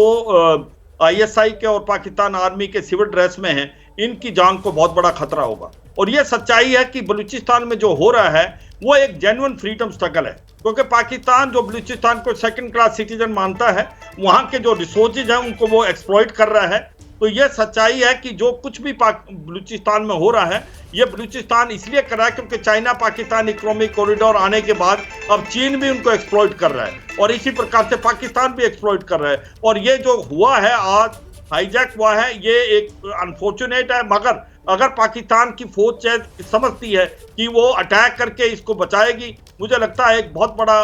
ISI के और पाकिस्तान आर्मी के सिविल ड्रेस में हैं, इनकी जान को बहुत बड़ा खतरा होगा। और ये सच्चाई है कि बलूचिस्तान में जो हो रहा है वो एक जेन्युइन फ्रीडम स्ट्रगल है, क्योंकि पाकिस्तान जो बलूचिस्तान को सेकंड क्लास सिटीजन मानता है, वहाँ के जो रिसोर्सेज हैं उनको वो एक्सप्लॉइट कर रहा है। तो ये सच्चाई है कि जो कुछ भी बलूचिस्तान में हो रहा है ये बलूचिस्तान इसलिए कर रहा है क्योंकि चाइना पाकिस्तान इकोनॉमिक कॉरिडोर आने के बाद अब चीन भी उनको एक्सप्लॉइट कर रहा है और इसी प्रकार से पाकिस्तान भी एक्सप्लॉइट कर रहा है। और ये जो हुआ है आज हाईजैक हुआ है ये एक अनफॉर्चुनेट है, मगर अगर पाकिस्तान की फौज समझती है कि वो अटैक करके इसको बचाएगी, मुझे लगता है एक बहुत बड़ा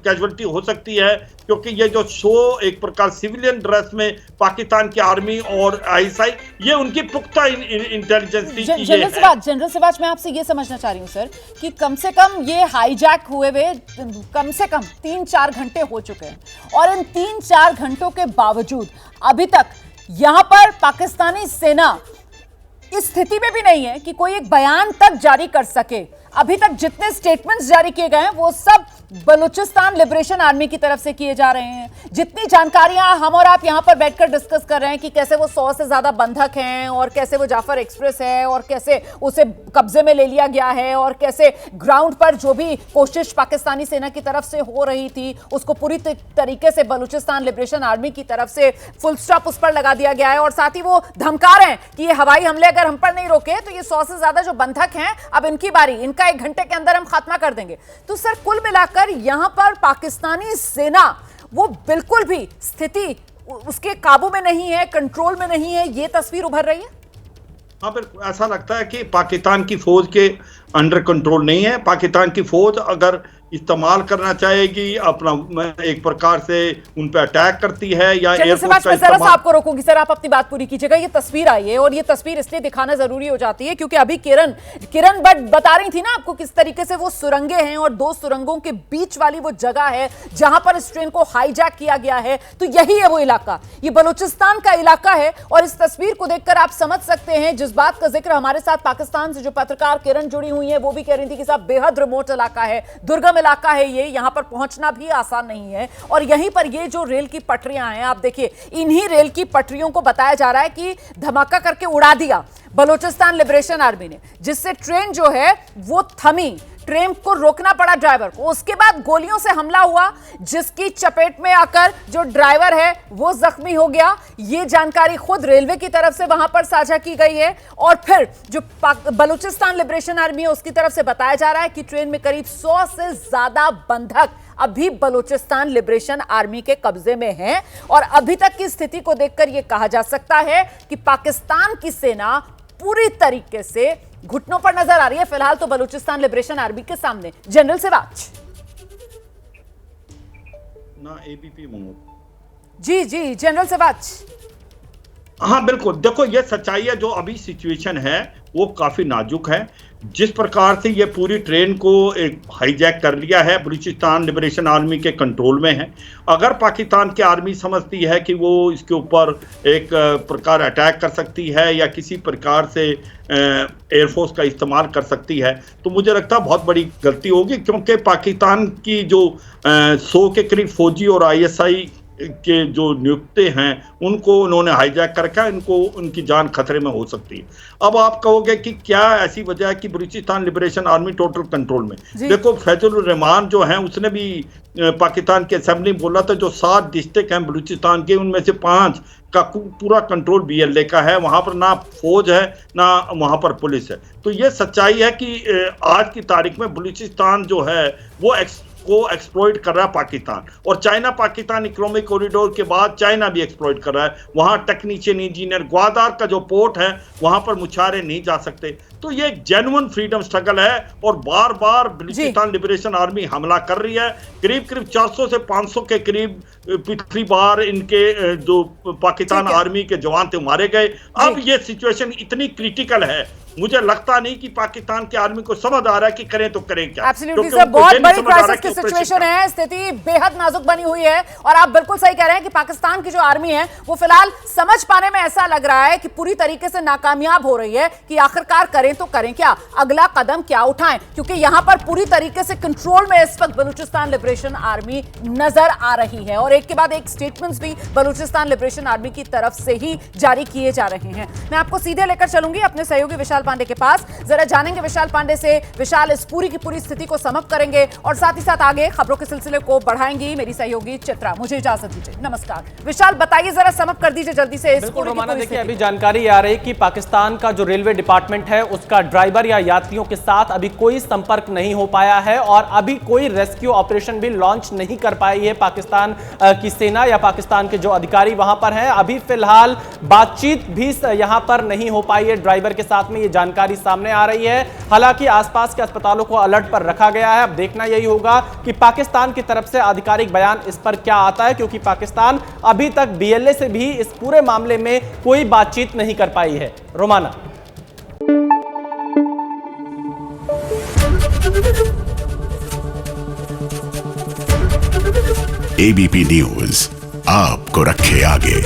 कैजुअलिटी हो सकती है, क्योंकि ये जो शो एक प्रकार सिविलियन ड्रेस में पाकिस्तान की आर्मी और ISI ये उनकी पुख्ता इंटेलिजेंस थी। जनरल सिवाज मैं आपसे ये समझना चाह रही हूँ सर कि कम से कम ये हाईजैक हुए कम से कम 3-4 घंटे हो चुके हैं और इन 3-4 घंटों के बावजूद अभी तक यहाँ पर पाकिस्तानी सेना इस स्थिति में भी नहीं है कि कोई एक बयान तक जारी कर सके। अभी तक जितने स्टेटमेंट्स जारी किए गए हैं वो सब बलूचिस्तान लिबरेशन आर्मी की तरफ से किए जा रहे हैं। जितनी जानकारियां हम और आप यहां पर बैठकर डिस्कस कर रहे हैं कि कैसे वो 100 से ज्यादा बंधक हैं और कैसे वो जाफर एक्सप्रेस है और कैसे उसे कब्जे में ले लिया गया है और कैसे ग्राउंड पर जो भी कोशिश पाकिस्तानी सेना की तरफ से हो रही थी उसको पूरी तरीके से बलूचिस्तान लिबरेशन आर्मी की तरफ से फुल स्टॉप उस पर लगा दिया गया है। और साथ ही वो धमका रहे हैं कि ये हवाई हमले अगर हम पर नहीं रोके तो ये 100 से ज्यादा जो बंधक हैं अब इनकी बारी, इनका 1 घंटे के अंदर हम खात्मा कर देंगे। तो सर कुल मिलाकर यहां पर पाकिस्तानी सेना वो बिल्कुल भी स्थिति उसके काबू में नहीं है, कंट्रोल में नहीं है, ये तस्वीर उभर रही है। हाँ बिल्कुल, ऐसा लगता है कि पाकिस्तान की फौज के अंडर कंट्रोल नहीं है। पाकिस्तान की फौज अगर इस्तेमाल करना चाहेगी अपना एक प्रकार से उन पर अटैक करती है या एयरफोर्स का इस्तेमाल। आपको रोकूंगी सर, आप अपनी बात पूरी कीजिएगा। ये तस्वीर आई है और ये तस्वीर इसलिए दिखाना जरूरी हो जाती है क्योंकि अभी किरण बता रही थी ना आपको किस तरीके से वो सुरंगें हैं और 2 सुरंगों के बीच वाली वो जगह है जहां पर इस ट्रेन को हाईजैक किया गया है। तो यही है वो इलाका, ये बलूचिस्तान का इलाका है। और इस तस्वीर को देखकर आप समझ सकते हैं जिस बात का जिक्र हमारे साथ पाकिस्तान से जो पत्रकार किरण जुड़ी हुई है वो भी कह रही थी कि साहब बेहद रिमोट इलाका है, दुर्गम इलाका है, ये यहां पर पहुंचना भी आसान नहीं है। और यहीं पर ये जो रेल की पटरियां हैं आप देखिए, इन्हीं रेल की पटरियों को बताया जा रहा है कि धमाका करके उड़ा दिया बलूचिस्तान लिबरेशन आर्मी ने, जिससे ट्रेन जो है वो थमी, ट्रेन को रोकना पड़ा ड्राइवर को। उसके बाद गोलियों से हमला हुआ जिसकी चपेट में आकर जो ड्राइवर है वो जख्मी हो गया। ये जानकारी खुद रेलवे की तरफ से वहां पर साझा की गई है। और फिर जो बलूचिस्तान लिबरेशन आर्मी है उसकी तरफ से बताया जा रहा है कि ट्रेन में करीब 100 से ज्यादा बंधक अभी बलूचिस्तान लिबरेशन आर्मी के कब्जे में हैं। और अभी तक की स्थिति को देखकर यह कहा जा सकता है कि पाकिस्तान की सेना पूरी तरीके से घुटनों पर नजर आ रही है फिलहाल तो बलूचिस्तान लिबरेशन आर्मी के सामने। जनरल सिराज ना एबीपी जी जनरल सिराज। हाँ बिल्कुल, देखो ये सच्चाई है, जो अभी सिचुएशन है वो काफी नाजुक है। जिस प्रकार से ये पूरी ट्रेन को एक हाईजैक कर लिया है, बलूचिस्तान लिबरेशन आर्मी के कंट्रोल में है। अगर पाकिस्तान की आर्मी समझती है कि वो इसके ऊपर एक प्रकार अटैक कर सकती है या किसी प्रकार से एयरफोर्स का इस्तेमाल कर सकती है तो मुझे लगता है बहुत बड़ी गलती होगी, क्योंकि पाकिस्तान की जो 100 के करीब फौजी और ISI के जो नियुक्ते हैं उनको उन्होंने हाईजैक कर रखा है, इनको उनकी जान खतरे में हो सकती है। अब आप कहोगे कि क्या ऐसी वजह है कि Balochistan liberation army total control में। देखो फैजुल रहमान जो है उसने भी पाकिस्तान की असेंबली में बोला था जो 7 डिस्ट्रिक्ट हैं बलूचिस्तान के उनमें से 5 का पूरा कंट्रोल BLA का है, वहां पर ना फौज है ना वहां पर पुलिस है। तो ये सच्चाई है कि आज की तारीख में बलूचिस्तान जो है वो को एक्सप्लॉइट कर रहा है पाकिस्तान, और चाइना पाकिस्तान इकोनॉमिक कॉरिडोर के बाद चाइना भी एक्सप्लॉइट कर रहा है। वहां टेक्नीशियन इंजीनियर ग्वादार का जो पोर्ट है वहां पर मुछारे नहीं जा सकते। तो ये एक जेन्युइन फ्रीडम स्ट्रगल है और बार बार बलूचिस्तान लिबरेशन आर्मी हमला कर रही है। करीब 400 से 500 के करीब पिछली बार इनके जो पाकिस्तान आर्मी के जवान थे मारे गए। अब ये सिचुएशन इतनी क्रिटिकल है, मुझे लगता नहीं कि पाकिस्तान की आर्मी को समझ आ रहा है कि करें तो करें क्या। एब्सोल्युटली सर, बहुत बड़ी क्राइसिस की सिचुएशन है, स्थिति बेहद नाजुक बनी हुई है। और आप बिल्कुल सही कह रहे हैं कि पाकिस्तान की जो आर्मी है वो फिलहाल समझ पाने में ऐसा लग रहा है कि पूरी तरीके से नाकामयाब हो रही है कि आखिरकार करें तो करें क्या, अगला कदम क्या उठाएं, क्योंकि यहां पर पूरी तरीके से कंट्रोल में इस वक्त बलूचिस्तान लिबरेशन आर्मी नजर आ रही है। और एक के बाद एक स्टेटमेंट्स भी बलूचिस्तान लिबरेशन आर्मी की तरफ से ही जारी किए जा रहे हैं। मैं आपको सीधे लेकर चलूंगी अपने सहयोगी विशाल पांडे के पास, जरा जानेंगे विशाल पांडे से। विशाल इस पूरी की पूरी स्थिति को समअप करेंगे और साथ ही साथ आगे खबरों के सिलसिले को बढ़ाएंगी मेरी सहयोगी चित्रा। मुझे इजाजत दीजिए, नमस्कार। विशाल बताइए, जरा समअप कर दीजिए जल्दी से इस पूरी की पूरी देखिए अभी जानकारी आ रही कि पाकिस्तान का जो रेलवे डिपार्टमेंट है उसका ड्राइवर या यात्रियों के साथ अभी कोई संपर्क नहीं हो पाया है और अभी कोई रेस्क्यू ऑपरेशन भी लॉन्च नहीं कर पाई है पाकिस्तान की सेना या पाकिस्तान के जो अधिकारी वहां पर हैं। अभी फिलहाल बातचीत भी यहां पर नहीं हो पाई है ड्राइवर के साथ में, ये जानकारी सामने आ रही है। हालांकि आसपास के अस्पतालों को अलर्ट पर रखा गया है। अब देखना यही होगा कि पाकिस्तान की तरफ से आधिकारिक बयान इस पर क्या आता है, क्योंकि पाकिस्तान अभी तक BLA से भी इस पूरे मामले में कोई बातचीत नहीं कर पाई है। रोमाना। ABP न्यूज आपको रखे आगे।